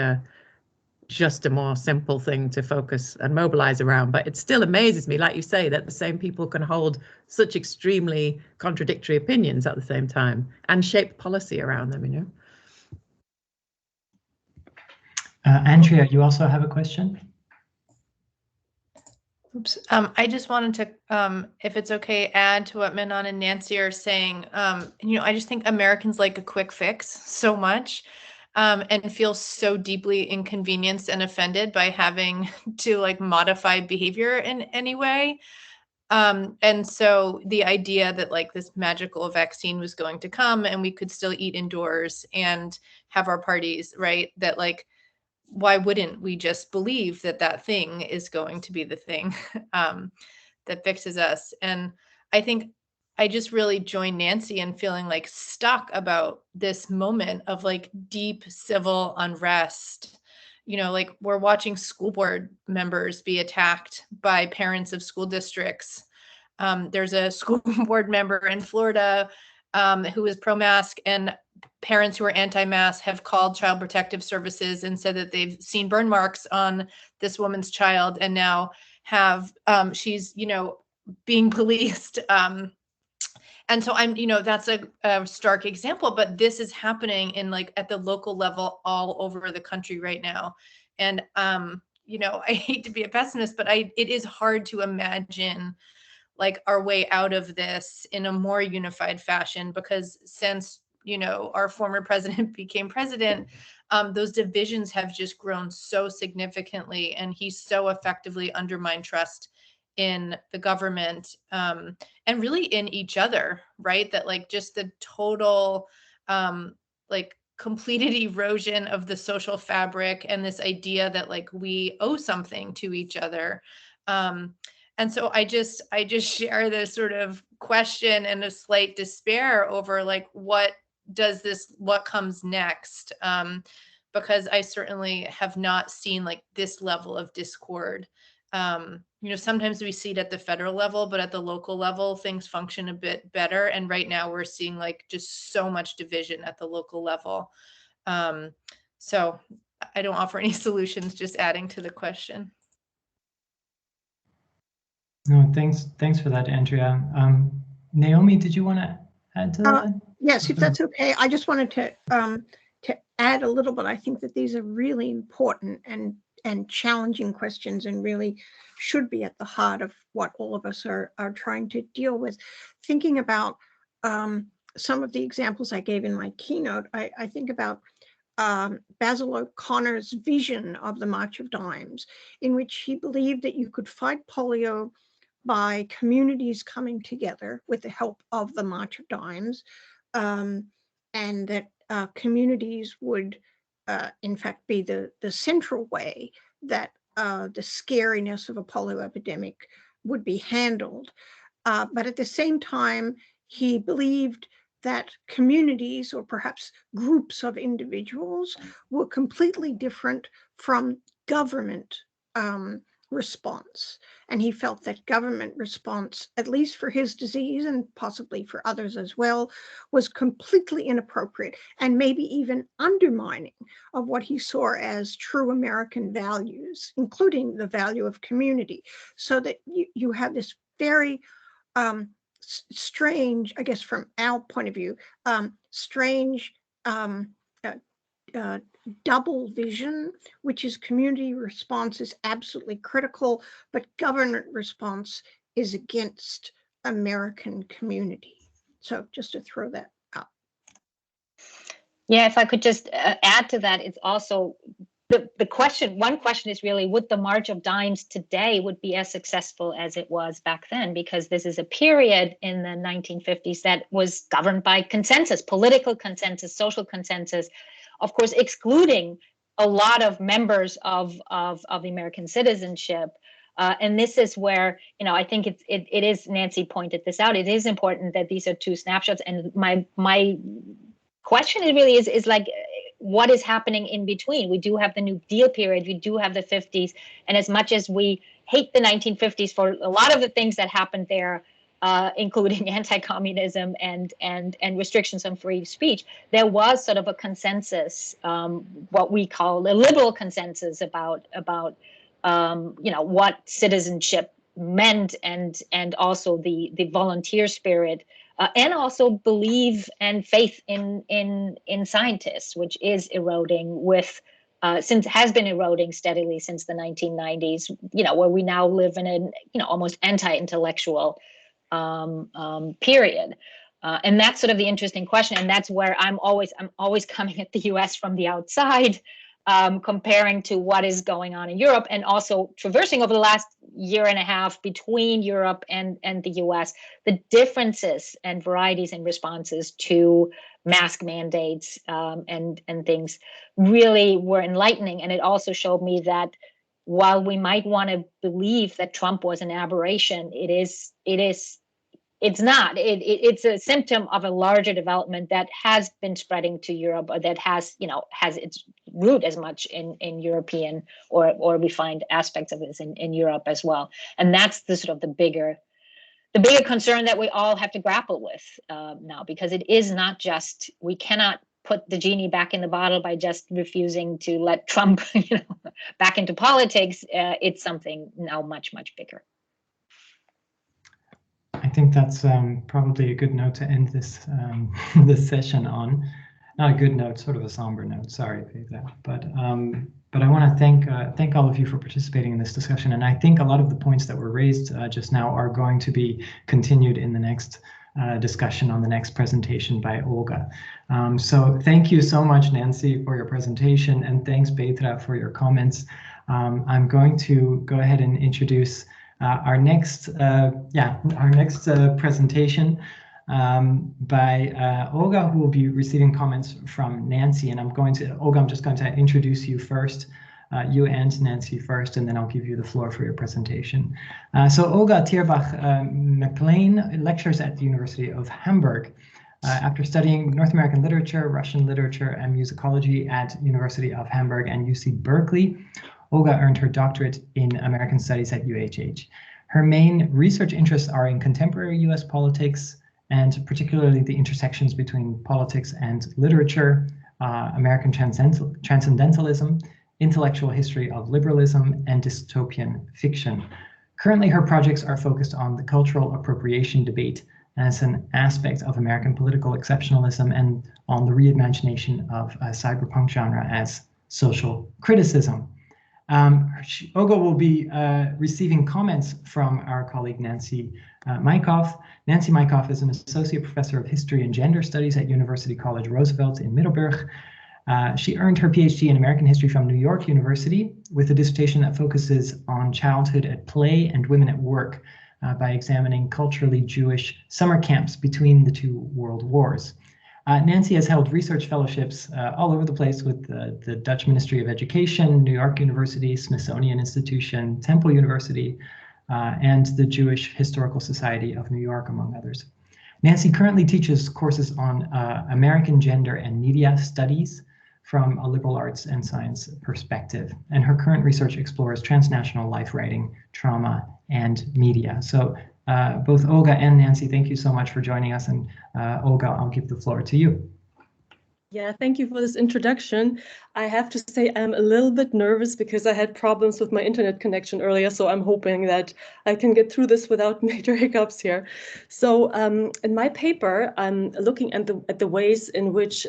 just a more simple thing to focus and mobilize around. But it still amazes me, like you say, that the same people can hold such extremely contradictory opinions at the same time and shape policy around them, Andrea, you also have a question? Oops. I just wanted to, if it's okay, add to what Manon and Nancy are saying. I just think Americans like a quick fix so much, and feel so deeply inconvenienced and offended by having to modify behavior in any way. And so the idea that this magical vaccine was going to come and we could still eat indoors and have our parties, right? That why wouldn't we just believe that thing is going to be the thing that fixes us? And I think I just really join Nancy in feeling stuck about this moment of deep civil unrest. We're watching school board members be attacked by parents of school districts. There's a school board member in Florida who is pro-mask, and parents who are anti-mask have called Child Protective Services and said that they've seen burn marks on this woman's child, and now have she's being policed. And so that's a stark example, but this is happening in at the local level all over the country right now. And I hate to be a pessimist, but it is hard to imagine our way out of this in a more unified fashion, because since our former president became president, those divisions have just grown so significantly, and he's so effectively undermined trust in the government, and really in each other, right? That just the total completed erosion of the social fabric and this idea that like we owe something to each other. And so I just share this sort of question and a slight despair over like, what comes next? Because I certainly have not seen like this level of discord. Sometimes we see it at the federal level, but at the local level, things function a bit better. And right now we're seeing like just so much division at the local level. So I don't offer any solutions, just adding to the question. No, thanks for that, Andrea. Naomi, did you want to add to that? Yes, if that's okay. I just wanted to add a little bit. I think that these are really important and challenging questions, and really should be at the heart of what all of us are trying to deal with. Thinking about some of the examples I gave in my keynote, I think about Basil O'Connor's vision of the March of Dimes, in which he believed that you could fight polio by communities coming together with the help of the March of Dimes, and that communities would in fact be the central way that the scariness of a polio epidemic would be handled. But at the same time, he believed that communities, or perhaps groups of individuals, were completely different from government response. And he felt that government response, at least for his disease and possibly for others as well, was completely inappropriate and maybe even undermining of what he saw as true American values, including the value of community. So that you have this very strange, I guess from our point of view, strange double vision, which is community response is absolutely critical, but government response is against American community. So just to throw that out. Yeah, if I could just add to that, it's also the question, one question is really, would the March of Dimes today would be as successful as it was back then? Because this is a period in the 1950s that was governed by consensus, political consensus, social consensus, of course, excluding a lot of members of the American citizenship. And this is where, I think it is, Nancy pointed this out, it is important that these are two snapshots. And my question really is like, what is happening in between? We do have the New Deal period, we do have the 50s. And as much as we hate the 1950s for a lot of the things that happened there, including anti-communism and restrictions on free speech, there was sort of a consensus, what we call a liberal consensus about what citizenship meant, and also the volunteer spirit, and also belief and faith in scientists, which is eroding has been eroding steadily since the 1990s, where we now live in an almost anti-intellectual period. And that's sort of the interesting question. And that's where I'm always coming at the US from the outside, comparing to what is going on in Europe, and also traversing over the last year and a half between Europe and the US, the differences and varieties in responses to mask mandates and things really were enlightening. And it also showed me that while we might want to believe that Trump was an aberration, it's not. It's a symptom of a larger development that has been spreading to Europe, or that has its root as much in European, or we find aspects of this in Europe as well. And that's the sort of the bigger concern that we all have to grapple with now, because it is not just, we cannot put the genie back in the bottle by just refusing to let Trump back into politics. It's something now much, much bigger. I think that's probably a good note to end this this session on. Not a good note, sort of a somber note. Sorry, Petra. But I want to thank all of you for participating in this discussion. And I think a lot of the points that were raised just now are going to be continued in the next discussion on the next presentation by Olga. So thank you so much, Nancy, for your presentation, and thanks, Petra, for your comments. I'm going to go ahead and introduce our next presentation. by Olga, who will be receiving comments from Nancy. And Olga, I'm just going to introduce you first, you and Nancy first, and then I'll give you the floor for your presentation. So Olga Thierbach-McLean lectures at the University of Hamburg. After studying North American literature, Russian literature, and musicology at University of Hamburg and UC Berkeley, Olga earned her doctorate in American Studies at UHH. Her main research interests are in contemporary US politics, and particularly the intersections between politics and literature, American transcendentalism, intellectual history of liberalism, and dystopian fiction. Currently, her projects are focused on the cultural appropriation debate as an aspect of American political exceptionalism and on the reimagination of cyberpunk genre as social criticism. Olga will be receiving comments from our colleague Nancy Mykoff. Nancy Mykoff is an associate professor of history and gender studies at University College Roosevelt in Middelburg. She earned her PhD in American history from New York University with a dissertation that focuses on childhood at play and women at work by examining culturally Jewish summer camps between the two world wars. Nancy has held research fellowships all over the place with the Dutch Ministry of Education, New York University, Smithsonian Institution, Temple University, and the Jewish Historical Society of New York, among others. Nancy currently teaches courses on American gender and media studies from a liberal arts and science perspective. And her current research explores transnational life writing, trauma, and media. So both Olga and Nancy, thank you so much for joining us. And Olga, I'll give the floor to you. Yeah, thank you for this introduction. I have to say I'm a little bit nervous because I had problems with my internet connection earlier, so I'm hoping that I can get through this without major hiccups here. So in my paper, I'm looking at the ways in which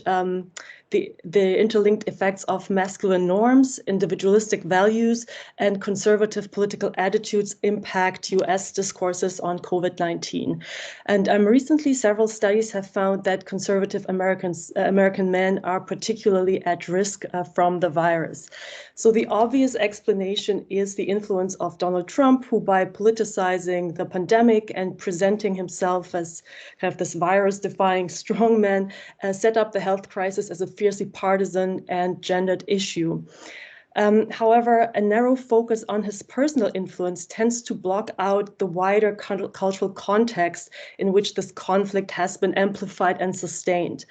the interlinked effects of masculine norms, individualistic values, and conservative political attitudes impact US discourses on COVID-19. And recently, several studies have found that conservative American men are particularly at risk from the virus. So the obvious explanation is the influence of Donald Trump, who by politicizing the pandemic and presenting himself as kind of this virus-defying strongman, set up the health crisis as a fiercely partisan and gendered issue. However, a narrow focus on his personal influence tends to block out the wider cultural context in which this conflict has been amplified and sustained.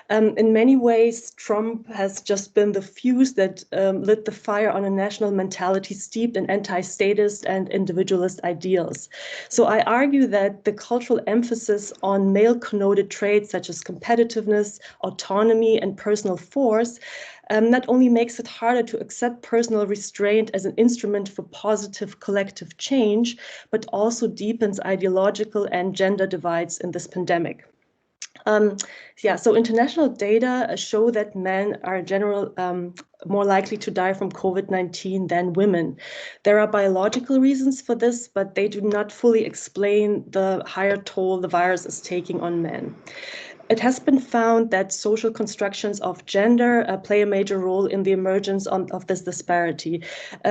In many ways, Trump has just been the fuse that lit the fire on a national mentality steeped in anti-statist and individualist ideals. So I argue that the cultural emphasis on male-connoted traits such as competitiveness, autonomy, and personal force not only makes it harder to accept personal restraint as an instrument for positive collective change, but also deepens ideological and gender divides in this pandemic. So international data show that men are in general more likely to die from COVID-19 than women. There are biological reasons for this, but they do not fully explain the higher toll the virus is taking on men. It has been found that social constructions of gender play a major role in the emergence of this disparity.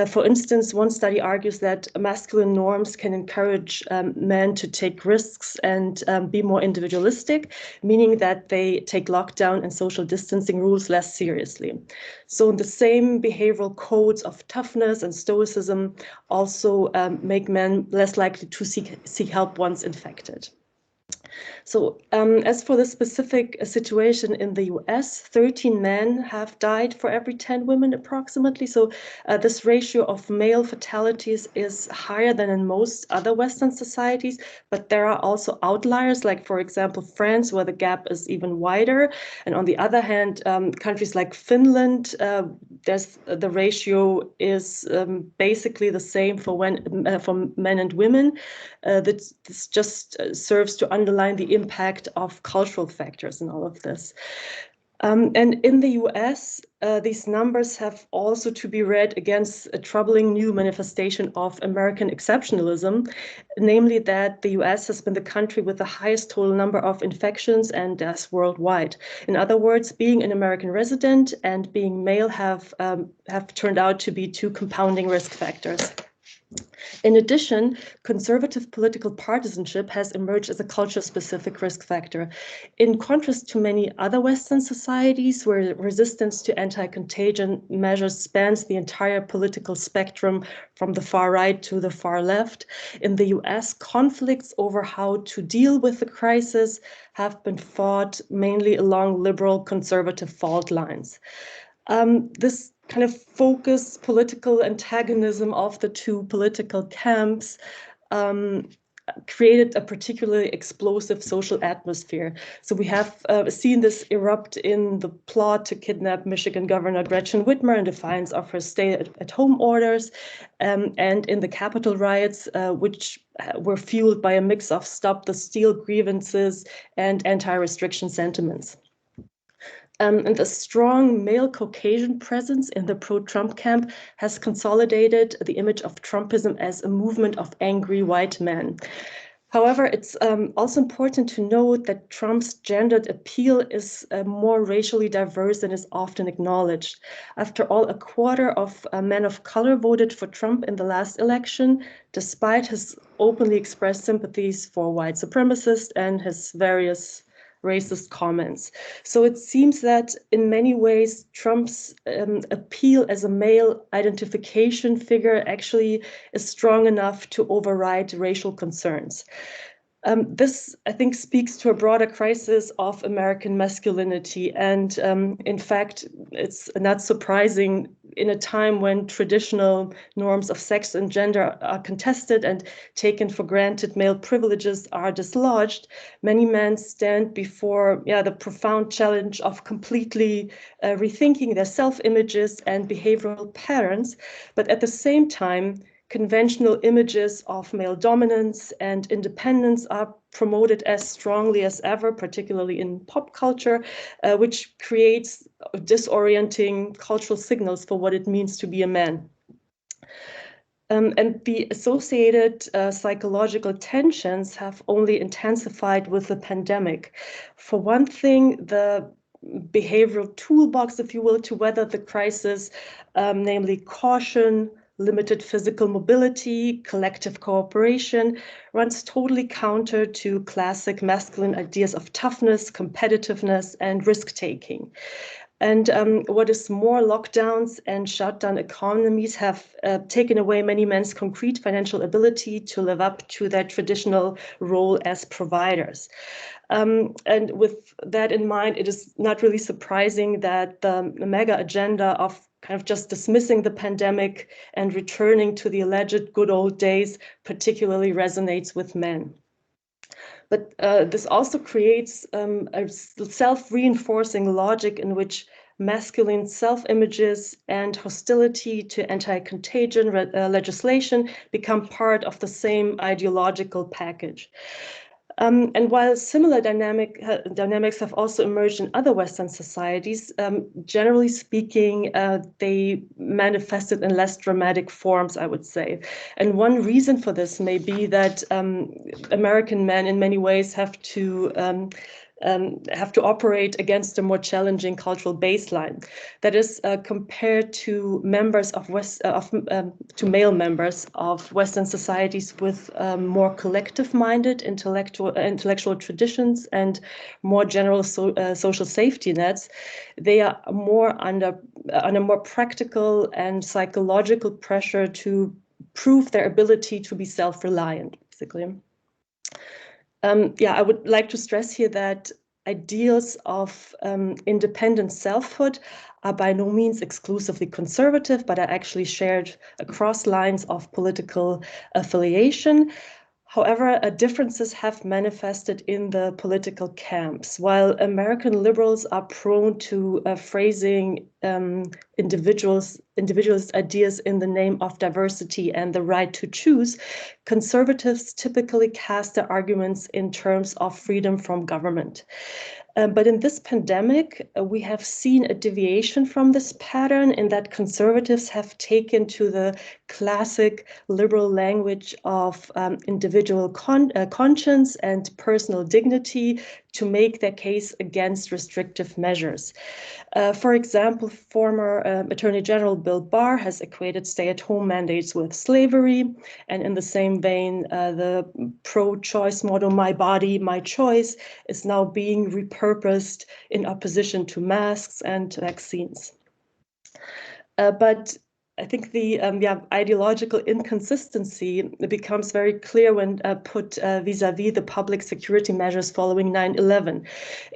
For instance, one study argues that masculine norms can encourage men to take risks and be more individualistic, meaning that they take lockdown and social distancing rules less seriously. So the same behavioral codes of toughness and stoicism also make men less likely to seek help once infected. So as for the specific situation in the US, 13 men have died for every 10 women approximately. So this ratio of male fatalities is higher than in most other Western societies, but there are also outliers, like, for example, France, where the gap is even wider. And on the other hand, countries like Finland, the ratio is basically the same for men and women. This just serves to underline the impact of cultural factors in all of this. And in the US, these numbers have also to be read against a troubling new manifestation of American exceptionalism, namely that the US has been the country with the highest total number of infections and deaths worldwide. In other words, being an American resident and being male have turned out to be two compounding risk factors. In addition, conservative political partisanship has emerged as a culture-specific risk factor. In contrast to many other Western societies where resistance to anti-contagion measures spans the entire political spectrum from the far right to the far left, in the US, conflicts over how to deal with the crisis have been fought mainly along liberal conservative fault lines. This kind of focused political antagonism of the two political camps created a particularly explosive social atmosphere. So we have seen this erupt in the plot to kidnap Michigan Governor Gretchen Whitmer in defiance of her stay-at-home orders, and in the Capitol riots, which were fueled by a mix of stop the steal grievances and anti-restriction sentiments. And the strong male Caucasian presence in the pro-Trump camp has consolidated the image of Trumpism as a movement of angry white men. However, it's also important to note that Trump's gendered appeal is more racially diverse than is often acknowledged. After all, a quarter of men of color voted for Trump in the last election, despite his openly expressed sympathies for white supremacists and his various racist comments. So it seems that in many ways, Trump's appeal as a male identification figure actually is strong enough to override racial concerns. This, I think, speaks to a broader crisis of American masculinity. And in fact, it's not surprising in a time when traditional norms of sex and gender are contested and taken for granted, male privileges are dislodged. Many men stand before the profound challenge of completely rethinking their self-images and behavioral patterns. But at the same time, conventional images of male dominance and independence are promoted as strongly as ever, particularly in pop culture, which creates disorienting cultural signals for what it means to be a man. And the associated psychological tensions have only intensified with the pandemic. For one thing, the behavioral toolbox, if you will, to weather the crisis, namely caution, limited physical mobility, collective cooperation, runs totally counter to classic masculine ideas of toughness, competitiveness, and risk-taking. And what is more, lockdowns and shutdown economies have taken away many men's concrete financial ability to live up to their traditional role as providers. And with that in mind, it is not really surprising that the mega agenda of kind of just dismissing the pandemic and returning to the alleged good old days particularly resonates with men. But this also creates a self-reinforcing logic in which masculine self-images and hostility to anti-contagion legislation become part of the same ideological package. And while similar dynamics have also emerged in other Western societies, generally speaking, they manifested in less dramatic forms, I would say. And one reason for this may be that American men in many ways have to operate against a more challenging cultural baseline. That is, compared to members of to male members of Western societies with more collective-minded intellectual traditions and more general social safety nets, they are more under more practical and psychological pressure to prove their ability to be self-reliant, basically. I would like to stress here that ideals of independent selfhood are by no means exclusively conservative, but are actually shared across lines of political affiliation. However, differences have manifested in the political camps. While American liberals are prone to phrasing individuals' ideas in the name of diversity and the right to choose, conservatives typically cast their arguments in terms of freedom from government. But in this pandemic, we have seen a deviation from this pattern in that conservatives have taken to the classic liberal language of individual conscience and personal dignity to make their case against restrictive measures. For example, former Attorney General Bill Barr has equated stay-at-home mandates with slavery, and in the same vein, the pro-choice motto, "My body, my choice," is now being repurposed in opposition to masks and vaccines. But I think the ideological inconsistency becomes very clear when put vis-a-vis the public security measures following 9/11.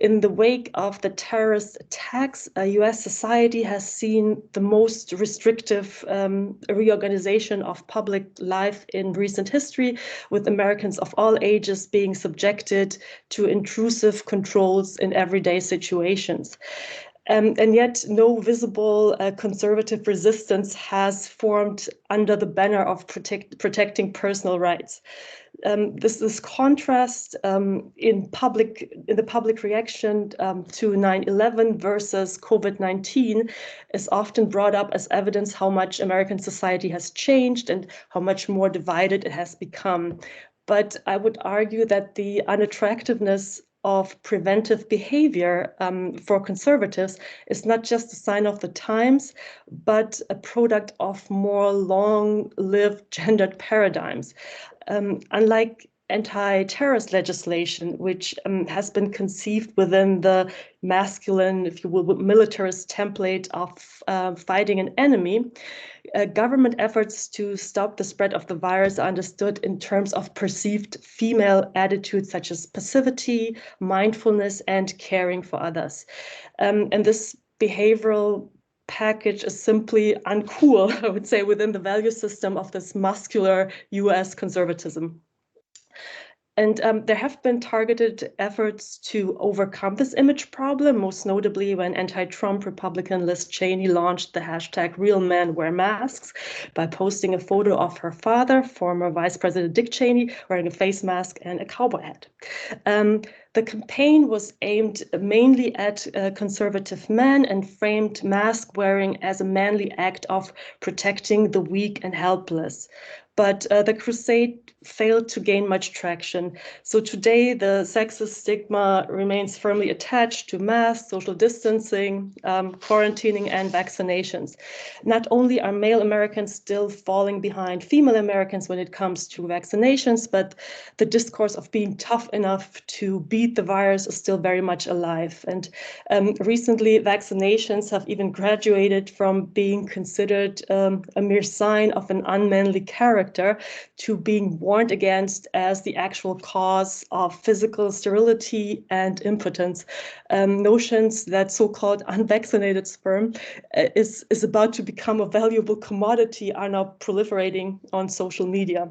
In the wake of the terrorist attacks, US society has seen the most restrictive reorganization of public life in recent history, with Americans of all ages being subjected to intrusive controls in everyday situations. And yet no visible conservative resistance has formed under the banner of protecting personal rights. This contrast in the public reaction to 9/11 versus COVID-19 is often brought up as evidence how much American society has changed and how much more divided it has become. But I would argue that the unattractiveness of preventive behavior for conservatives is not just a sign of the times, but a product of more long-lived gendered paradigms. Unlike anti-terrorist legislation, which has been conceived within the masculine, if you will, militarist template of fighting an enemy, government efforts to stop the spread of the virus are understood in terms of perceived female attitudes such as passivity, mindfulness, and caring for others. And this behavioral package is simply uncool, I would say, within the value system of this muscular US conservatism. And there have been targeted efforts to overcome this image problem, most notably when anti-Trump Republican Liz Cheney launched the hashtag #RealMenWearMasks by posting a photo of her father, former Vice President Dick Cheney, wearing a face mask and a cowboy hat. The campaign was aimed mainly at conservative men and framed mask wearing as a manly act of protecting the weak and helpless. But the crusade failed to gain much traction. So today, the sexist stigma remains firmly attached to masks, social distancing, quarantining, and vaccinations. Not only are male Americans still falling behind female Americans when it comes to vaccinations, but the discourse of being tough enough to beat the virus is still very much alive. And recently, vaccinations have even graduated from being considered a mere sign of an unmanly character to being warned against as the actual cause of physical sterility and impotence. Notions that so-called unvaccinated sperm is about to become a valuable commodity are now proliferating on social media.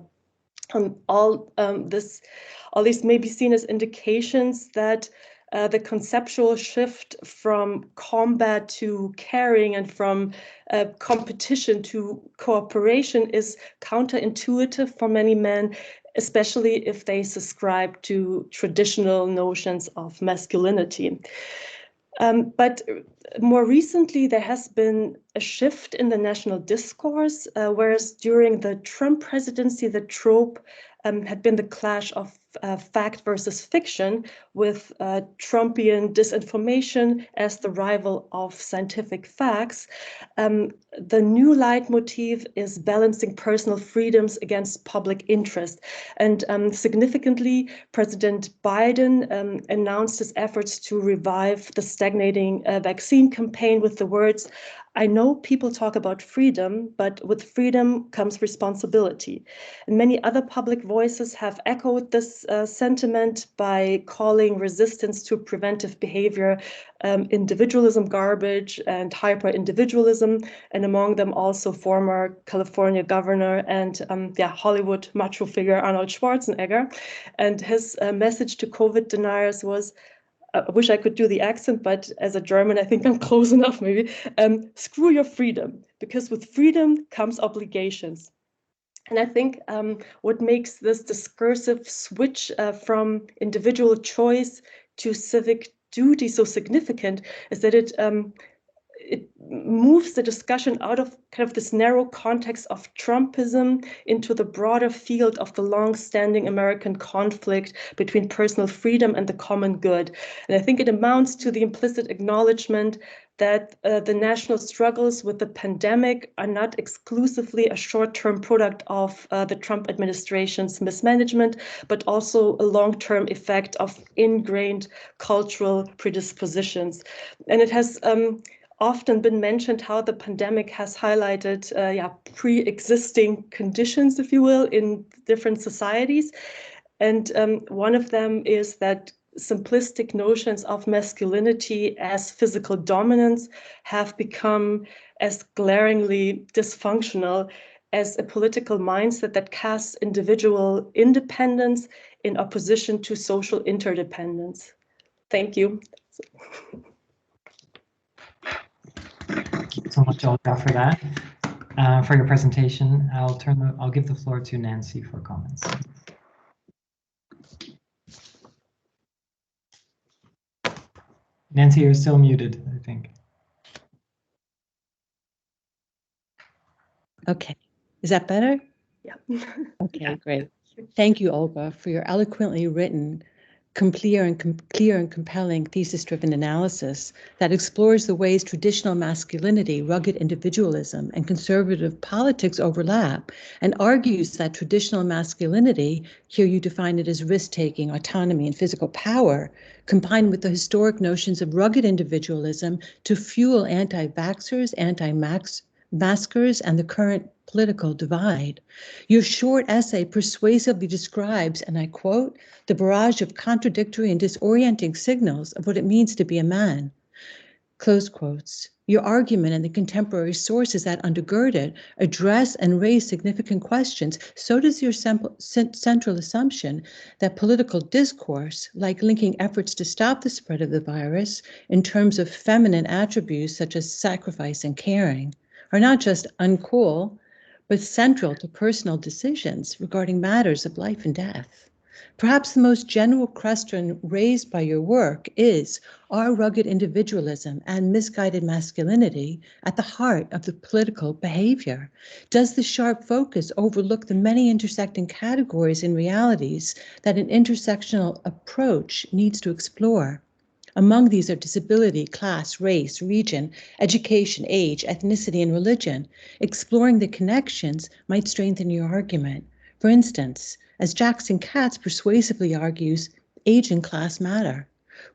All these may be seen as indications that the conceptual shift from combat to caring and from competition to cooperation is counterintuitive for many men, especially if they subscribe to traditional notions of masculinity. But more recently, there has been a shift in the national discourse, whereas during the Trump presidency, the trope had been the clash of fact versus fiction, with Trumpian disinformation as the rival of scientific facts. The new leitmotif is balancing personal freedoms against public interest. And significantly, President Biden announced his efforts to revive the stagnating vaccine campaign with the words, "I know people talk about freedom, but with freedom comes responsibility." And many other public voices have echoed this sentiment by calling resistance to preventive behavior individualism garbage and hyper-individualism, and among them also former California governor and Hollywood macho figure Arnold Schwarzenegger. And his message to COVID deniers was, I wish I could do the accent, but as a German, I think I'm close enough maybe. Screw your freedom, because with freedom comes obligations. And I think what makes this discursive switch from individual choice to civic duty so significant is that it it moves the discussion out of kind of this narrow context of Trumpism into the broader field of the long-standing American conflict between personal freedom and the common good. And I think it amounts to the implicit acknowledgement that the national struggles with the pandemic are not exclusively a short-term product of the Trump administration's mismanagement, but also a long-term effect of ingrained cultural predispositions. And it has often been mentioned how the pandemic has highlighted pre-existing conditions, if you will, in different societies. And one of them is that simplistic notions of masculinity as physical dominance have become as glaringly dysfunctional as a political mindset that casts individual independence in opposition to social interdependence. Thank you. Thank you so much, Olga, for that, for your presentation. I'll give the floor to Nancy for comments. Nancy, you're still muted, I think. Okay, is that better? Yeah. Okay, great. Thank you, Olga, for your eloquently written, clear and compelling thesis-driven analysis that explores the ways traditional masculinity, rugged individualism, and conservative politics overlap, and argues that traditional masculinity, here you define it as risk-taking, autonomy, and physical power, combined with the historic notions of rugged individualism to fuel anti-vaxxers, anti-maskers, and the current political divide. Your short essay persuasively describes, and I quote, the barrage of contradictory and disorienting signals of what it means to be a man. Close quotes. Your argument and the contemporary sources that undergird it address and raise significant questions. So does your central assumption that political discourse, like linking efforts to stop the spread of the virus in terms of feminine attributes such as sacrifice and caring, are not just uncool, but central to personal decisions regarding matters of life and death. Perhaps the most general question raised by your work is, are rugged individualism and misguided masculinity at the heart of the political behavior? Does the sharp focus overlook the many intersecting categories and realities that an intersectional approach needs to explore? Among these are disability, class, race, region, education, age, ethnicity, and religion. Exploring the connections might strengthen your argument. For instance, as Jackson Katz persuasively argues, age and class matter.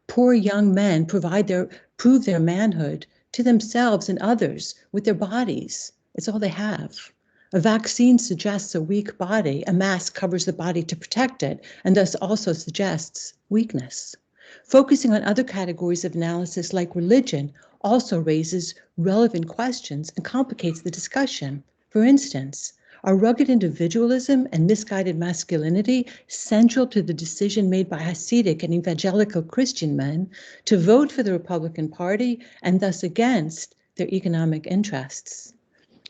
Poor young men prove their manhood to themselves and others with their bodies. It's all they have. A vaccine suggests a weak body. A mask covers the body to protect it, and thus also suggests weakness. Focusing on other categories of analysis like religion also raises relevant questions and complicates the discussion. For instance, are rugged individualism and misguided masculinity central to the decision made by Hasidic and evangelical Christian men to vote for the Republican Party and thus against their economic interests?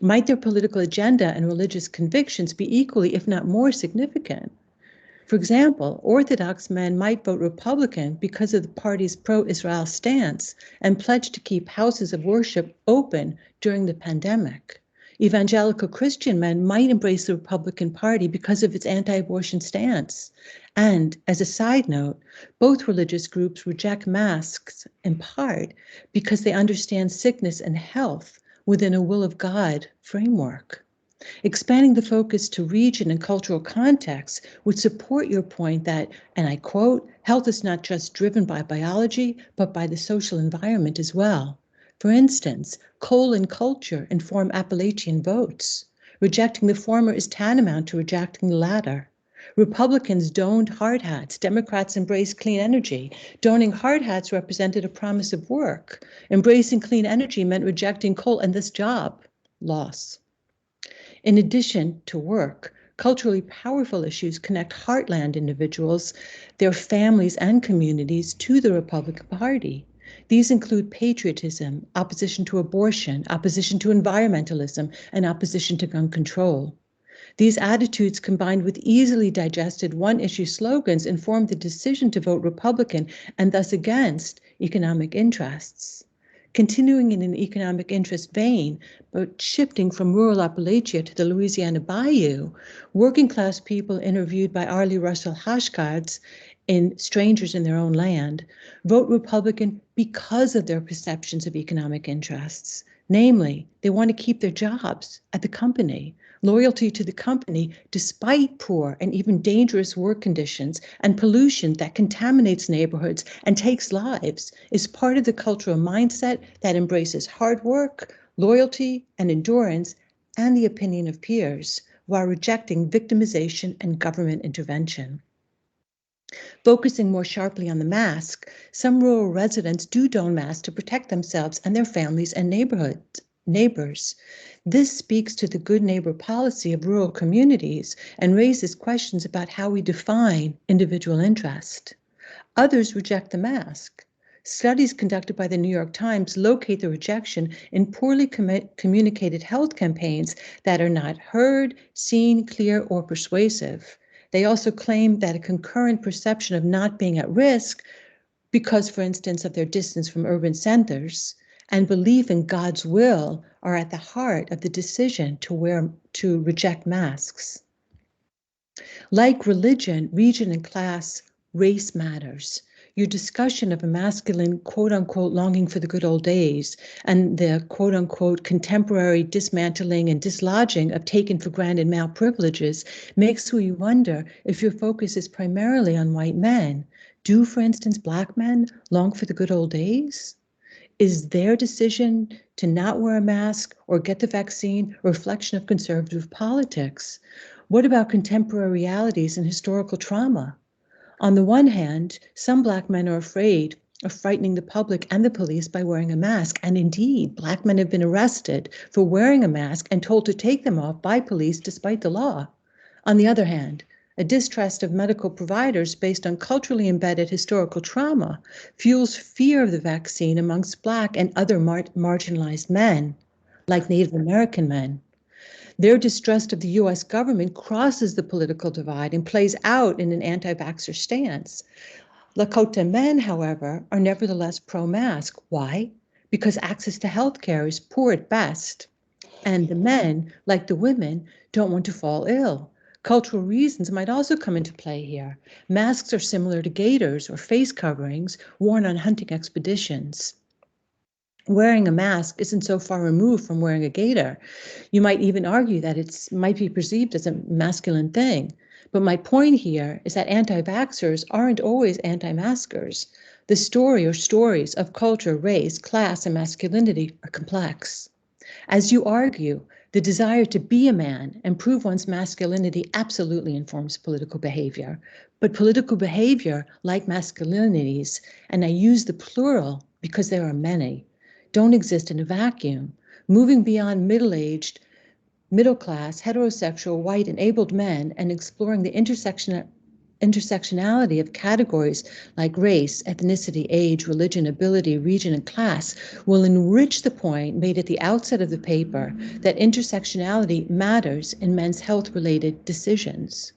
Might their political agenda and religious convictions be equally, if not more, significant? For example, Orthodox men might vote Republican because of the party's pro-Israel stance and pledge to keep houses of worship open during the pandemic. Evangelical Christian men might embrace the Republican Party because of its anti-abortion stance. And as a side note, both religious groups reject masks in part because they understand sickness and health within a will of God framework. Expanding the focus to region and cultural context would support your point that, and I quote, health is not just driven by biology, but by the social environment as well. For instance, coal and culture inform Appalachian votes. Rejecting the former is tantamount to rejecting the latter. Republicans donned hard hats. Democrats embraced clean energy. Donning hard hats represented a promise of work. Embracing clean energy meant rejecting coal and this job loss. In addition to work, culturally powerful issues connect heartland individuals, their families and communities to the Republican Party. These include patriotism, opposition to abortion, opposition to environmentalism, and opposition to gun control. These attitudes, combined with easily digested one-issue slogans, inform the decision to vote Republican and thus against economic interests. Continuing in an economic interest vein, but shifting from rural Appalachia to the Louisiana Bayou, working class people interviewed by Arlie Russell Hashkad's in Strangers in Their Own Land vote Republican because of their perceptions of economic interests. Namely, they want to keep their jobs at the company, loyalty to the company despite poor and even dangerous work conditions and pollution that contaminates neighborhoods and takes lives is part of the cultural mindset that embraces hard work, loyalty, and endurance, and the opinion of peers, while rejecting victimization and government intervention. Focusing more sharply on the mask, some rural residents do don masks to protect themselves and their families and neighbors. This speaks to the good neighbor policy of rural communities and raises questions about how we define individual interest. Others reject the mask. Studies conducted by the New York Times locate the rejection in poorly communicated health campaigns that are not heard, seen, clear, or persuasive. They also claim that a concurrent perception of not being at risk because, for instance, of their distance from urban centers and belief in God's will are at the heart of the decision to reject masks. Like religion, region, and class, race matters. Your discussion of a masculine quote-unquote longing for the good old days and the quote-unquote contemporary dismantling and dislodging of taken for granted male privileges makes you wonder if your focus is primarily on white men. Do, for instance, Black men long for the good old days? Is their decision to not wear a mask or get the vaccine a reflection of conservative politics? What about contemporary realities and historical trauma? On the one hand, some Black men are afraid of frightening the public and the police by wearing a mask. And indeed, Black men have been arrested for wearing a mask and told to take them off by police despite the law. On the other hand, a distrust of medical providers based on culturally embedded historical trauma fuels fear of the vaccine amongst Black and other marginalized men, like Native American men. Their distrust of the US government crosses the political divide and plays out in an anti-vaxxer stance. Lakota men, however, are nevertheless pro-mask. Why? Because access to health care is poor at best. And the men, like the women, don't want to fall ill. Cultural reasons might also come into play here. Masks are similar to gaiters or face coverings worn on hunting expeditions. Wearing a mask isn't so far removed from wearing a gaiter. You might even argue that it might be perceived as a masculine thing. But my point here is that anti-vaxxers aren't always anti-maskers. The story or stories of culture, race, class, and masculinity are complex. As you argue, the desire to be a man and prove one's masculinity absolutely informs political behavior. But political behavior, like masculinities, and I use the plural because there are many, don't exist in a vacuum. Moving beyond middle-aged, middle-class, heterosexual, white, and abled men and exploring the intersectionality of categories like race, ethnicity, age, religion, ability, region, and class will enrich the point made at the outset of the paper that intersectionality matters in men's health-related decisions.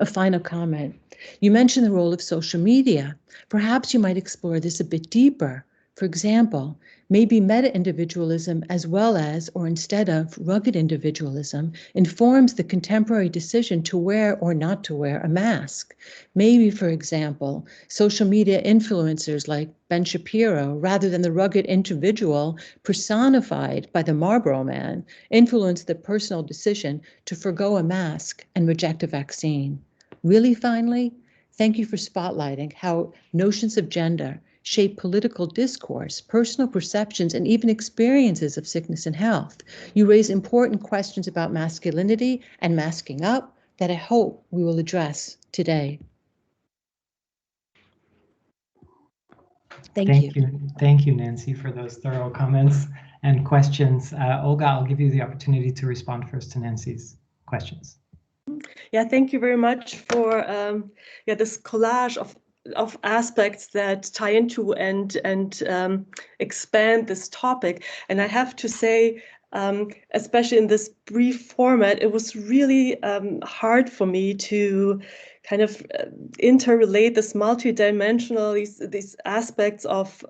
A final comment. You mentioned the role of social media. Perhaps you might explore this a bit deeper. For example, maybe meta-individualism as well as, or instead of, rugged individualism informs the contemporary decision to wear or not to wear a mask. Maybe, for example, social media influencers like Ben Shapiro, rather than the rugged individual personified by the Marlboro Man, influence the personal decision to forgo a mask and reject a vaccine. Really, finally, thank you for spotlighting how notions of gender shape political discourse, personal perceptions, and even experiences of sickness and health. You raise important questions about masculinity and masking up that I hope we will address today. Thank you. Thank you, Nancy, for those thorough comments and questions. Olga, I'll give you the opportunity to respond first to Nancy's questions. Yeah, thank you very much for this collage of aspects that tie into and expand this topic. And I have to say, especially in this brief format, it was really hard for me to kind of interrelate this multidimensional, these aspects of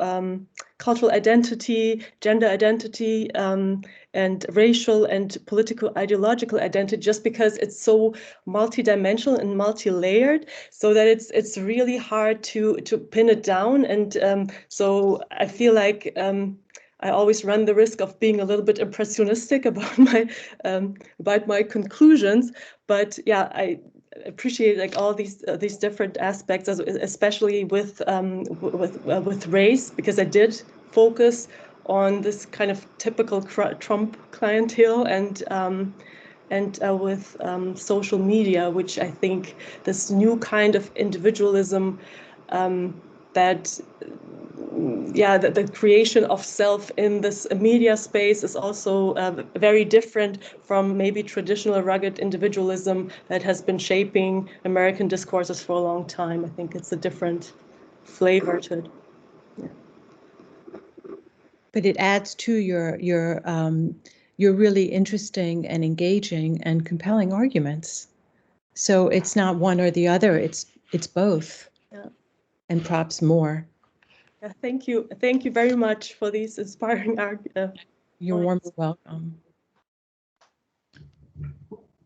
cultural identity, gender identity, and racial and political ideological identity, just because it's so multidimensional and multi-layered, so that it's really hard to pin it down. And so I feel like I always run the risk of being a little bit impressionistic about my conclusions. But yeah, I appreciate like all these different aspects, especially with race, because I did focus on this kind of typical Trump clientele, and with social media, which I think this new kind of individualism that the creation of self in this media space is also very different from maybe traditional rugged individualism that has been shaping American discourses for a long time. I think it's a different flavor to it. Yeah. But it adds to your really interesting and engaging and compelling arguments. So it's not one or the other, it's both. Yeah. And perhaps more. Yeah, thank you very much for these inspiring arguments. You're warmly welcome.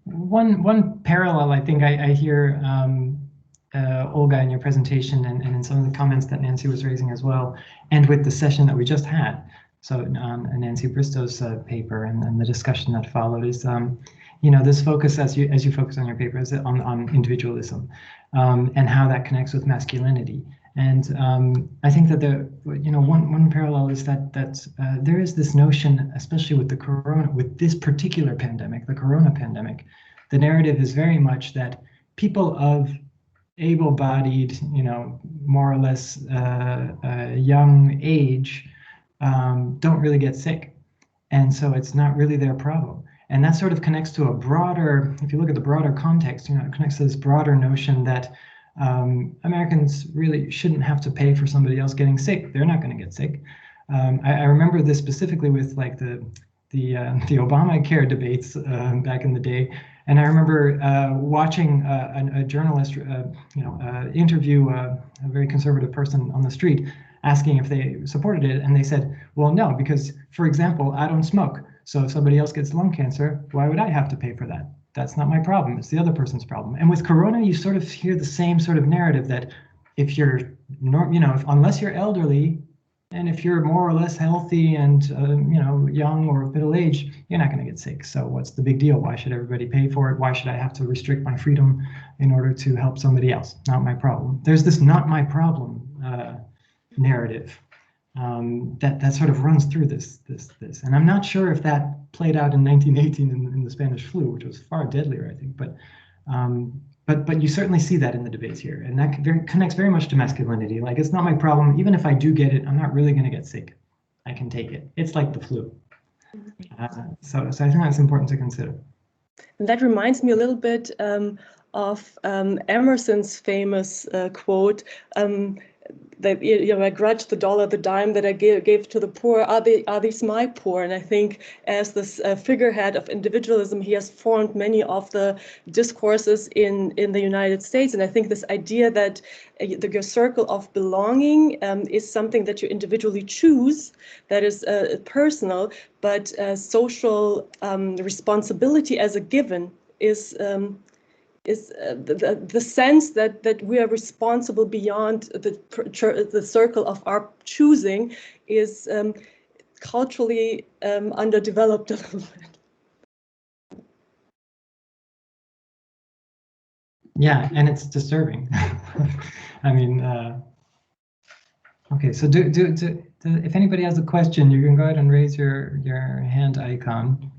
One parallel I think I hear, Olga, in your presentation and in some of the comments that Nancy was raising as well, and with the session that we just had, so on Nancy Bristow's paper and the discussion that followed, is this focus, as you focus on your paper, is on individualism, and how that connects with masculinity. And I think that one parallel is that there is this notion, especially with this particular pandemic, the corona pandemic, the narrative is very much that people of able-bodied, more or less young age don't really get sick, and so it's not really their problem. And that sort of connects to a broader, if you look at the broader context, it connects to this broader notion that Americans really shouldn't have to pay for somebody else getting sick. They're not going to get sick. I remember this specifically with like the Obamacare debates back in the day, and I remember watching a journalist, interview a very conservative person on the street, asking if they supported it, and they said, "Well, no, because, for example, I don't smoke. So if somebody else gets lung cancer, why would I have to pay for that? That's not my problem. It's the other person's problem." And with corona, you sort of hear the same sort of narrative that if you're, unless you're elderly, and if you're more or less healthy and young or middle age, you're not going to get sick. So what's the big deal? Why should everybody pay for it? Why should I have to restrict my freedom in order to help somebody else? Not my problem. There's this "not my problem" narrative that sort of runs through this. And I'm not sure if that played out in 1918 in the Spanish flu, which was far deadlier, I think. But you certainly see that in the debates here, and that connects very much to masculinity. Like, it's not my problem. Even if I do get it, I'm not really going to get sick. I can take it. It's like the flu. So I think that's important to consider. And that reminds me a little bit of Emerson's famous quote, that I grudge the dollar, the dime that I gave to the poor. Are these my poor? And I think as this figurehead of individualism, he has formed many of the discourses in the United States. And I think this idea that your circle of belonging is something that you individually choose, that is personal, but social responsibility as a given is the sense that we are responsible beyond the circle of our choosing is culturally underdeveloped a little bit. Yeah, and it's disturbing. I mean, okay, so if anybody has a question, you can go ahead and raise your hand icon.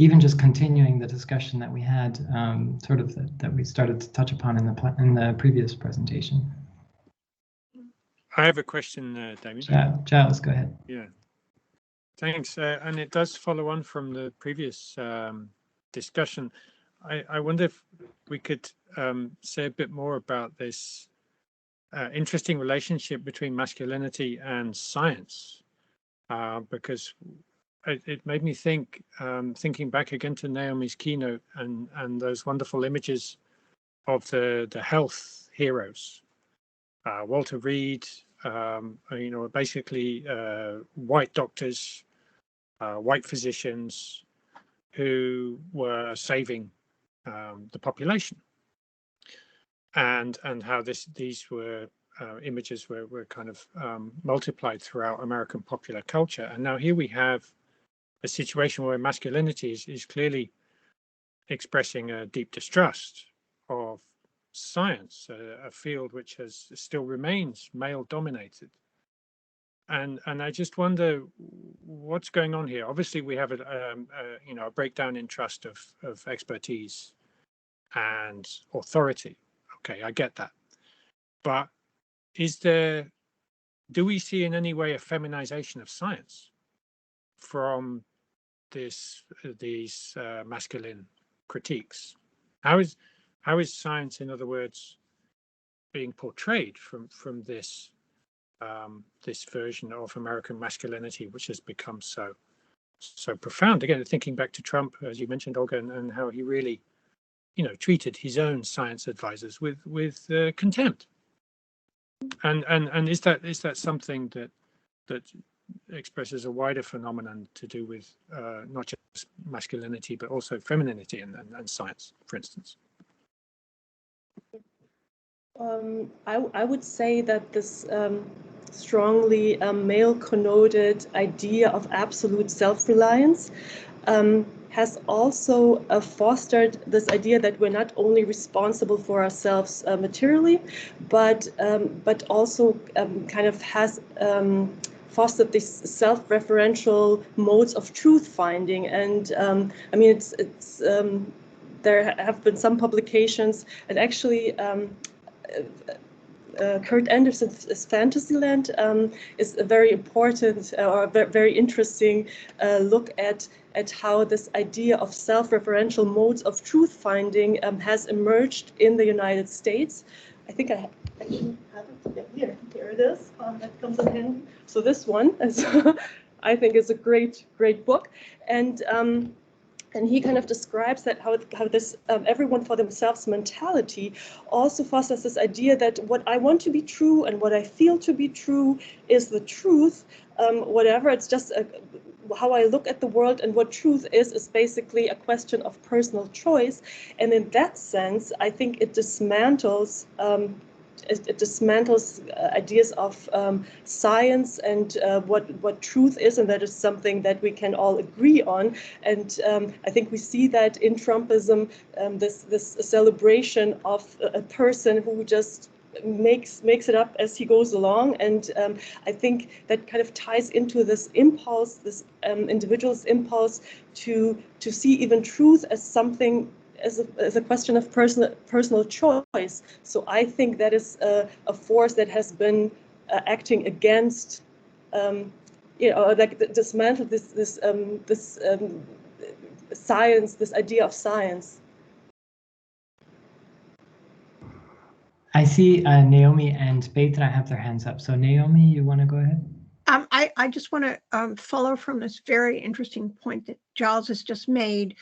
Even just continuing the discussion that we had, that we started to touch upon in the previous presentation. I have a question, Damian. Giles, go ahead. Yeah, thanks. And it does follow on from the previous discussion. I wonder if we could say a bit more about this interesting relationship between masculinity and science, because it made me think, thinking back again to Naomi's keynote and those wonderful images of the health heroes, Walter Reed, basically white doctors, white physicians who were saving the population, and how these were images were kind of multiplied throughout American popular culture. And now here we have a situation where masculinity is clearly expressing a deep distrust of science, a field which still remains male dominated. And I just wonder what's going on here. Obviously, we have a breakdown in trust of expertise and authority. Okay, I get that. But do we see in any way a feminization of science from these masculine critiques? How is science, in other words, being portrayed from this this version of American masculinity, which has become so profound? Again, thinking back to Trump, as you mentioned, Olga, and how he really, treated his own science advisors with contempt. And is that something that expresses a wider phenomenon to do with not just masculinity but also femininity and science, for instance? I would say that this strongly male-connoted idea of absolute self-reliance has also fostered this idea that we're not only responsible for ourselves materially, but also kind of has fostered these self-referential modes of truth-finding. And I mean, it's there have been some publications, and actually Kurt Andersen's Fantasyland is a very important or very interesting look at how this idea of self-referential modes of truth-finding has emerged in the United States. I think I actually have it here it is. That comes in handy. So this one is, I think, is a great book, and he kind of describes that how this everyone for themselves mentality also fosters this idea that what I want to be true and what I feel to be true is the truth. Whatever, it's just how I look at the world, and what truth is basically a question of personal choice. And in that sense, I think it dismantles ideas of science and what truth is, and that is something that we can all agree on. And I think we see that in Trumpism, this celebration of a person who just makes it up as he goes along. And I think that kind of ties into this impulse, this individual's impulse to see even truth as something, as a question of personal choice. So I think that is a force that has been acting against, like dismantle this science, this idea of science. I see Naomi and Petra have their hands up. So Naomi, you want to go ahead? I just want to follow from this very interesting point that Giles has just made,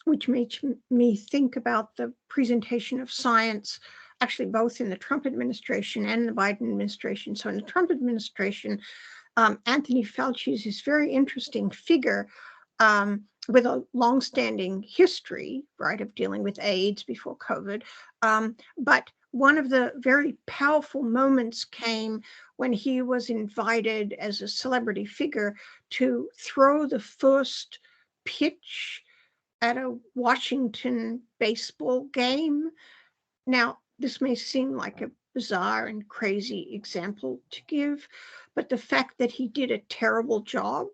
which makes me think about the presentation of science, actually both in the Trump administration and the Biden administration. So in the Trump administration, Anthony Fauci is this very interesting figure with a longstanding history, right, of dealing with AIDS before COVID. But one of the very powerful moments came when he was invited as a celebrity figure to throw the first pitch at a Washington baseball game. Now, this may seem like a bizarre and crazy example to give, but the fact that he did a terrible job,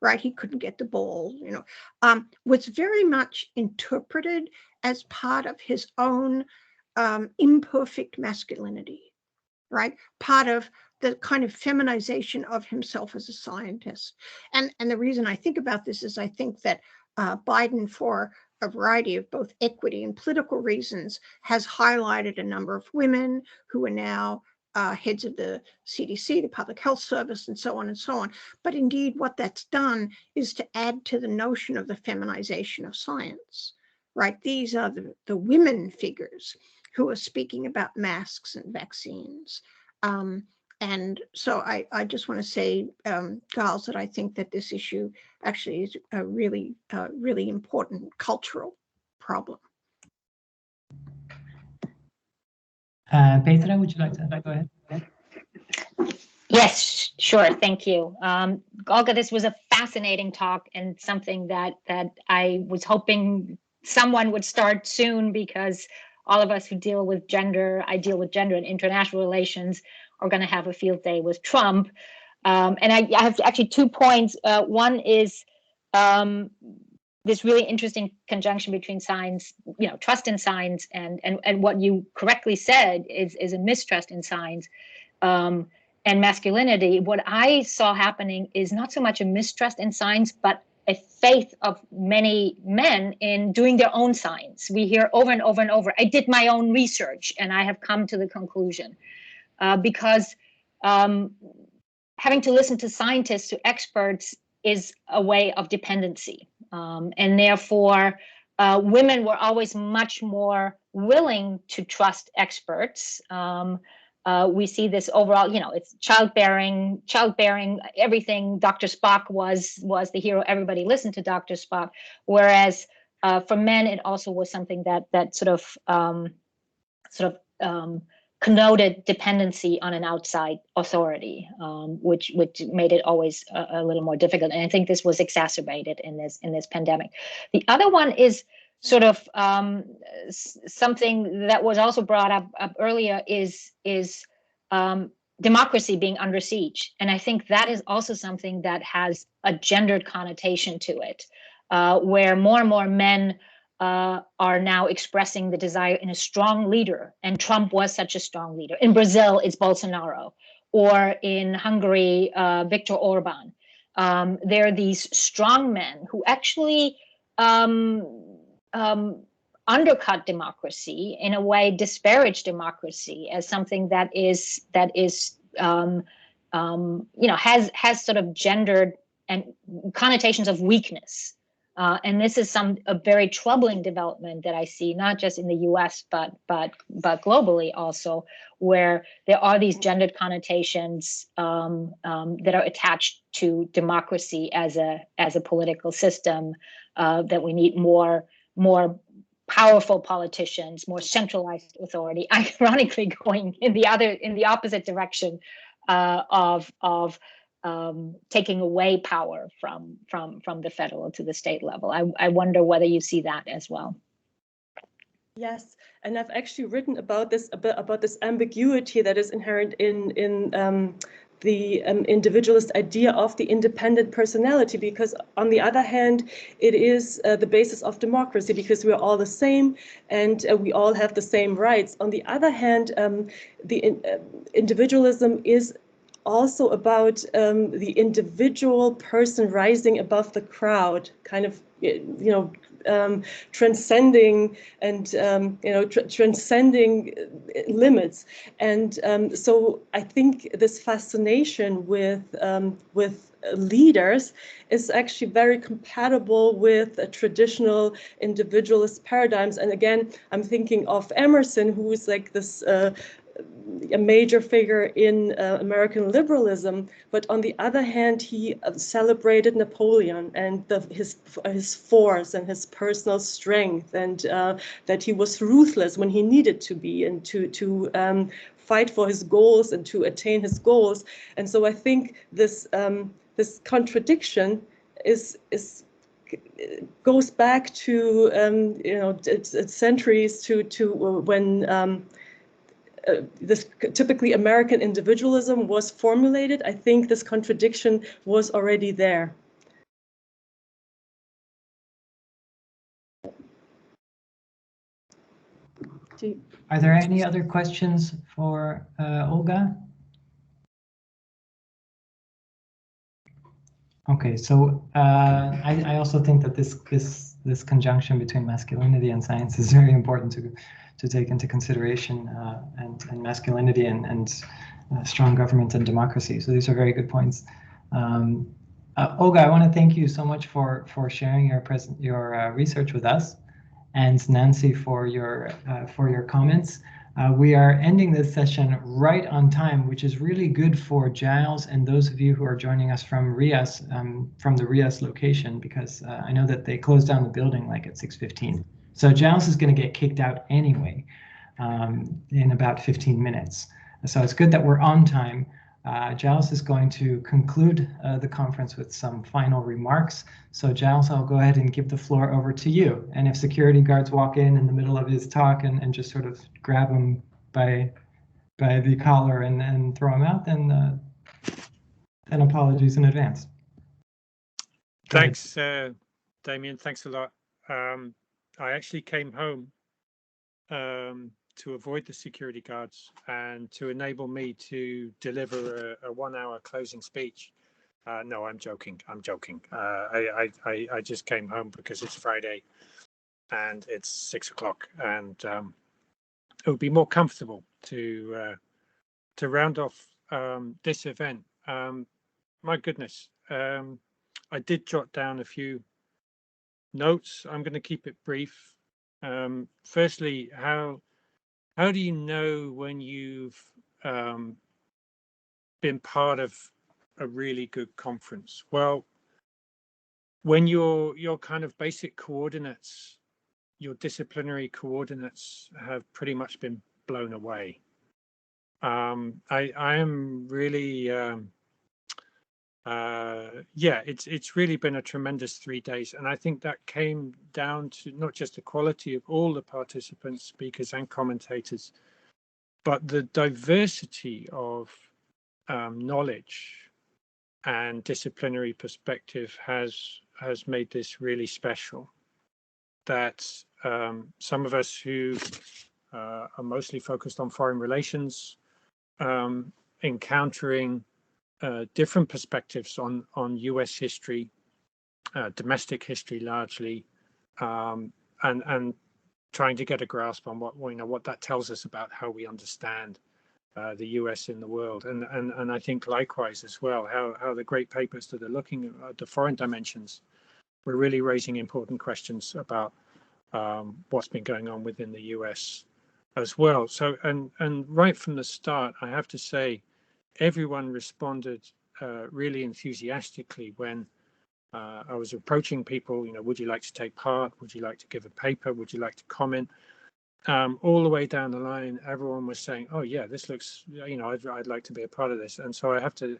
right, he couldn't get the ball, was very much interpreted as part of his own imperfect masculinity, right? Part of the kind of feminization of himself as a scientist. And the reason I think about this is I think that Biden, for a variety of both equity and political reasons, has highlighted a number of women who are now heads of the CDC, the Public Health Service, and so on and so on. But indeed, what that's done is to add to the notion of the feminization of science, right? These are the women figures who are speaking about masks and vaccines. And so I just want to say, Giles, that I think that this issue actually is a really, really important cultural problem. Petra, would you like to go ahead? Yes, sure. Thank you. Olga, this was a fascinating talk and something that I was hoping someone would start soon, because all of us who deal with gender, I deal with gender and international relations, are going to have a field day with Trump. And I have actually 2 points. One is this really interesting conjunction between science, trust in science, and what you correctly said is a mistrust in science. And masculinity. What I saw happening is not so much a mistrust in science, but a faith of many men in doing their own science. We hear over and over and over, I did my own research and I have come to the conclusion. Because having to listen to scientists, to experts, is a way of dependency. And therefore, women were always much more willing to trust experts. We see this overall, it's childbearing, everything. Dr. Spock was the hero. Everybody listened to Dr. Spock. Whereas for men, it also was something that sort of connoted dependency on an outside authority, which made it always a little more difficult. And I think this was exacerbated in this pandemic. The other one is sort of something that was also brought up earlier is democracy being under siege. And I think that is also something that has a gendered connotation to it, where more and more men are now expressing the desire in a strong leader. And Trump was such a strong leader. In Brazil, it's Bolsonaro. Or in Hungary, Viktor Orban. There are these strong men who actually undercut democracy, in a way disparage democracy as something that is has sort of gendered and connotations of weakness. And this is a very troubling development that I see, not just in the U.S. but globally also, where there are these gendered connotations that are attached to democracy as a political system, that we need more powerful politicians, more centralized authority. Ironically, going in the opposite direction of taking away power from the federal to the state level. I wonder whether you see that as well. Yes, and I've actually written about this ambiguity that is inherent in the individualist idea of the independent personality, because on the other hand, it is the basis of democracy, because we are all the same and we all have the same rights. On the other hand, individualism is also about the individual person rising above the crowd, kind of, transcending and transcending limits. And so I think this fascination with leaders is actually very compatible with traditional individualist paradigms. And again, I'm thinking of Emerson, who is like this a major figure in American liberalism, but on the other hand, he celebrated Napoleon and his force and his personal strength, and that he was ruthless when he needed to be, and to fight for his goals and to attain his goals. And so I think this contradiction goes back to centuries to when. This typically American individualism was formulated. I think this contradiction was already there. Are there any other questions for Olga? Okay, so I also think that this conjunction between masculinity and science is very important to take into consideration, and masculinity and strong government and democracy. So these are very good points. Olga, I want to thank you so much for sharing your research with us, and Nancy for your comments. We are ending this session right on time, which is really good for Giles and those of you who are joining us from RIAS, from the RIAS location, because I know that they closed down the building like at 6:15. So Giles is going to get kicked out anyway in about 15 minutes. So it's good that we're on time. Giles is going to conclude the conference with some final remarks. So Giles, I'll go ahead and give the floor over to you. And if security guards walk in the middle of his talk and just sort of grab him by the collar and throw him out, then apologies in advance. Thanks, Damian. Thanks a lot. I actually came home to avoid the security guards and to enable me to deliver a 1-hour closing speech. No, I'm joking. I'm joking. I just came home because it's Friday and it's 6 o'clock, and it would be more comfortable to round off this event. My goodness, I did jot down a few notes. I'm going to keep it brief. Firstly, how do you know when you've been part of a really good conference? Well, when your kind of basic coordinates, your disciplinary coordinates have pretty much been blown away. I am really it's really been a tremendous 3 days, and I think that came down to not just the quality of all the participants, speakers and commentators, but the diversity of knowledge and disciplinary perspective has made this really special. That some of us who are mostly focused on foreign relations, encountering different perspectives on US history, domestic history largely, and trying to get a grasp on what that tells us about how we understand the US in the world, and I think likewise as well how the great papers that are looking at the foreign dimensions were really raising important questions about what's been going on within the US as well. So and right from the start, I have to say, everyone responded really enthusiastically when I was approaching people. Would you like to take part? Would you like to give a paper? Would you like to comment? All the way down the line, everyone was saying, "Oh yeah, this looks, I'd like to be a part of this." And so I have to,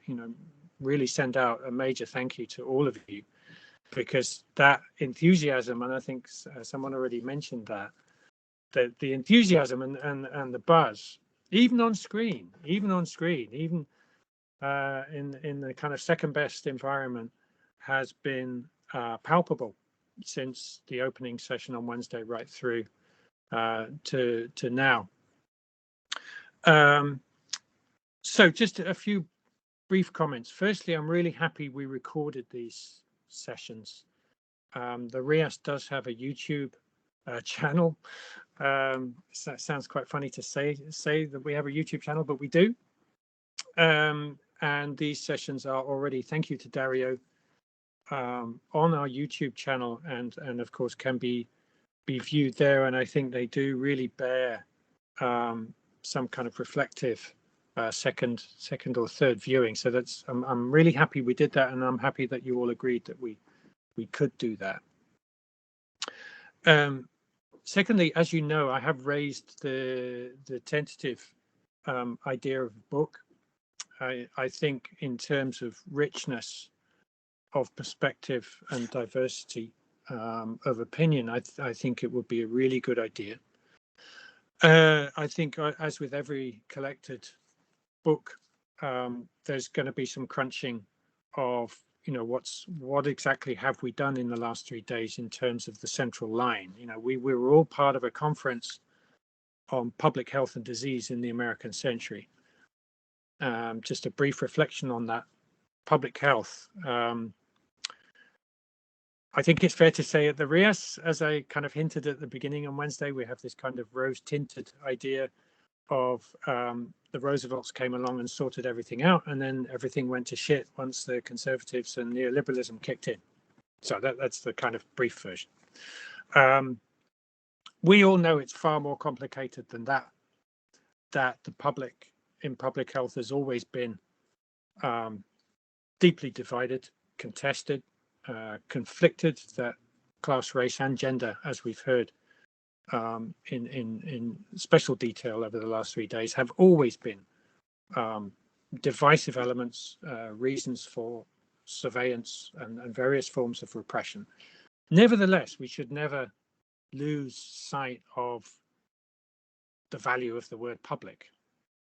really send out a major thank you to all of you, because that enthusiasm, and I think someone already mentioned that the enthusiasm and the buzz, even on screen, even in the kind of second best environment, has been palpable since the opening session on Wednesday right through to now. So just a few brief comments. Firstly, I'm really happy we recorded these sessions. The RIAS does have a YouTube channel. So that sounds quite funny to say that we have a YouTube channel, but we do. And these sessions are already, thank you to Dario, on our YouTube channel, and of course can be viewed there. And I think they do really bear some kind of reflective second or third viewing. So that's I'm really happy we did that, and I'm happy that you all agreed that we could do that. Secondly, as you know, I have raised the tentative idea of a book. I think in terms of richness of perspective and diversity of opinion, I think it would be a really good idea. I think, as with every collected book, there's going to be some crunching of, what exactly have we done in the last 3 days in terms of the central line. We were all part of a conference on public health and disease in the American century. Just a brief reflection on that. Public health. I think it's fair to say at the RIAS, as I kind of hinted at the beginning on Wednesday, we have this kind of rose-tinted idea of the Roosevelts came along and sorted everything out, and then everything went to shit once the conservatives and neoliberalism kicked in. So that's the kind of brief version. We all know it's far more complicated than that. that the public in public health has always been deeply divided, contested, conflicted, that class, race, and gender, as we've heard in special detail over the last 3 days, have always been divisive elements, reasons for surveillance and various forms of repression. Nevertheless, we should never lose sight of the value of the word public.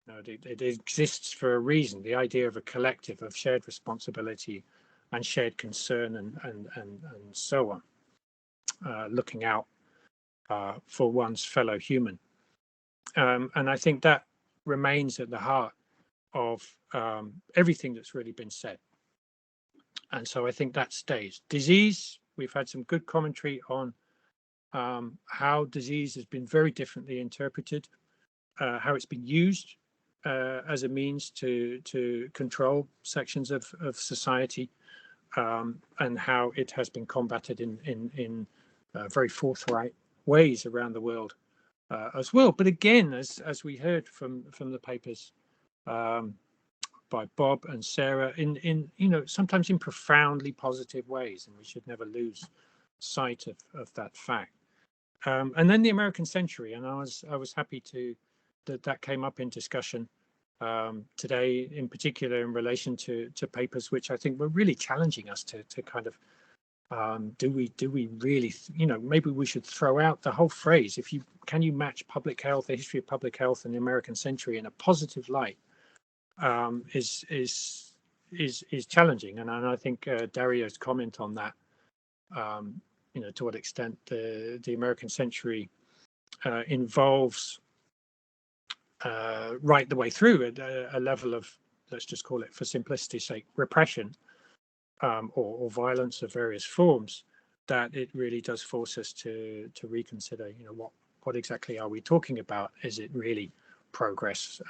You know, it exists for a reason, the idea of a collective, of shared responsibility and shared concern and so on, looking out for one's fellow human. And I think that remains at the heart of everything that's really been said. And so I think that stays. Disease, we've had some good commentary on how disease has been very differently interpreted, how it's been used as a means to control sections of society, and how it has been combated in very forthright ways around the world as well. But again, as we heard from the papers by Bob and Sarah, in sometimes in profoundly positive ways, and we should never lose sight of that fact. And then the American century, and I was happy that came up in discussion today, in particular in relation to papers which I think were really challenging us to kind of do we really, maybe we should throw out the whole phrase. Can you match public health, the history of public health, and the American century in a positive light? Is challenging, and I think Dario's comment on that, to what extent the American century involves right the way through a level of, let's just call it for simplicity's sake, repression or violence of various forms, that it really does force us to reconsider, what exactly are we talking about? Is it really progress?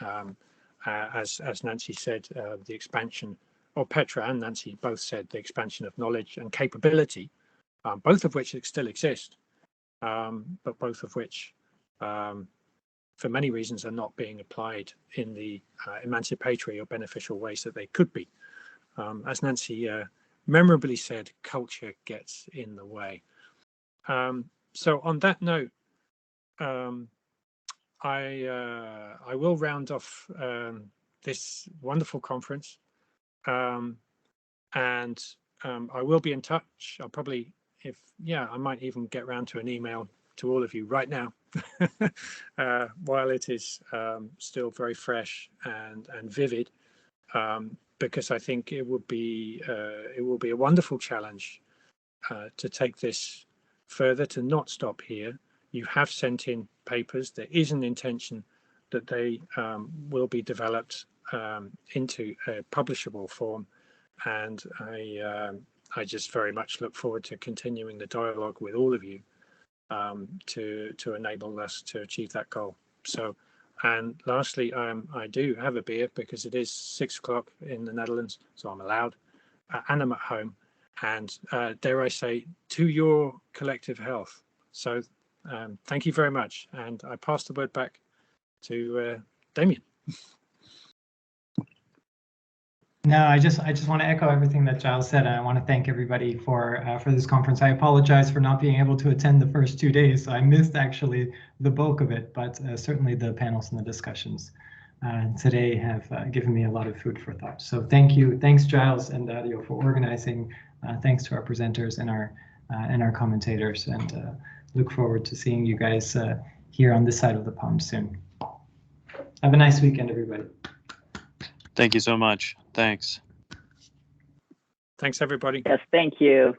As Nancy said, the expansion, or Petra and Nancy both said, the expansion of knowledge and capability, both of which still exist, but both of which, for many reasons, are not being applied in the emancipatory or beneficial ways that they could be. As Nancy memorably said, culture gets in the way. So on that note, I will round off this wonderful conference, and I will be in touch. I'll probably, I might even get round to an email to all of you right now, while it is still very fresh and vivid, because I think it will be a wonderful challenge to take this further, to not stop here. You have sent in papers. There is an intention that they will be developed into a publishable form, and I just very much look forward to continuing the dialogue with all of you to enable us to achieve that goal. So, and lastly, I do have a beer because it is 6 o'clock in the Netherlands, so I'm allowed, and I'm at home, and dare I say, to your collective health. So thank you very much, and I pass the word back to Damian. No, I just want to echo everything that Giles said, and I want to thank everybody for this conference. I apologize for not being able to attend the first 2 days. I missed actually the bulk of it, but certainly the panels and the discussions today have given me a lot of food for thought. So thank you. Thanks, Giles and Dario, for organizing. Thanks to our presenters and our commentators, and look forward to seeing you guys here on this side of the pond soon. Have a nice weekend, everybody. Thank you so much. Thanks. Thanks, everybody. Yes, thank you.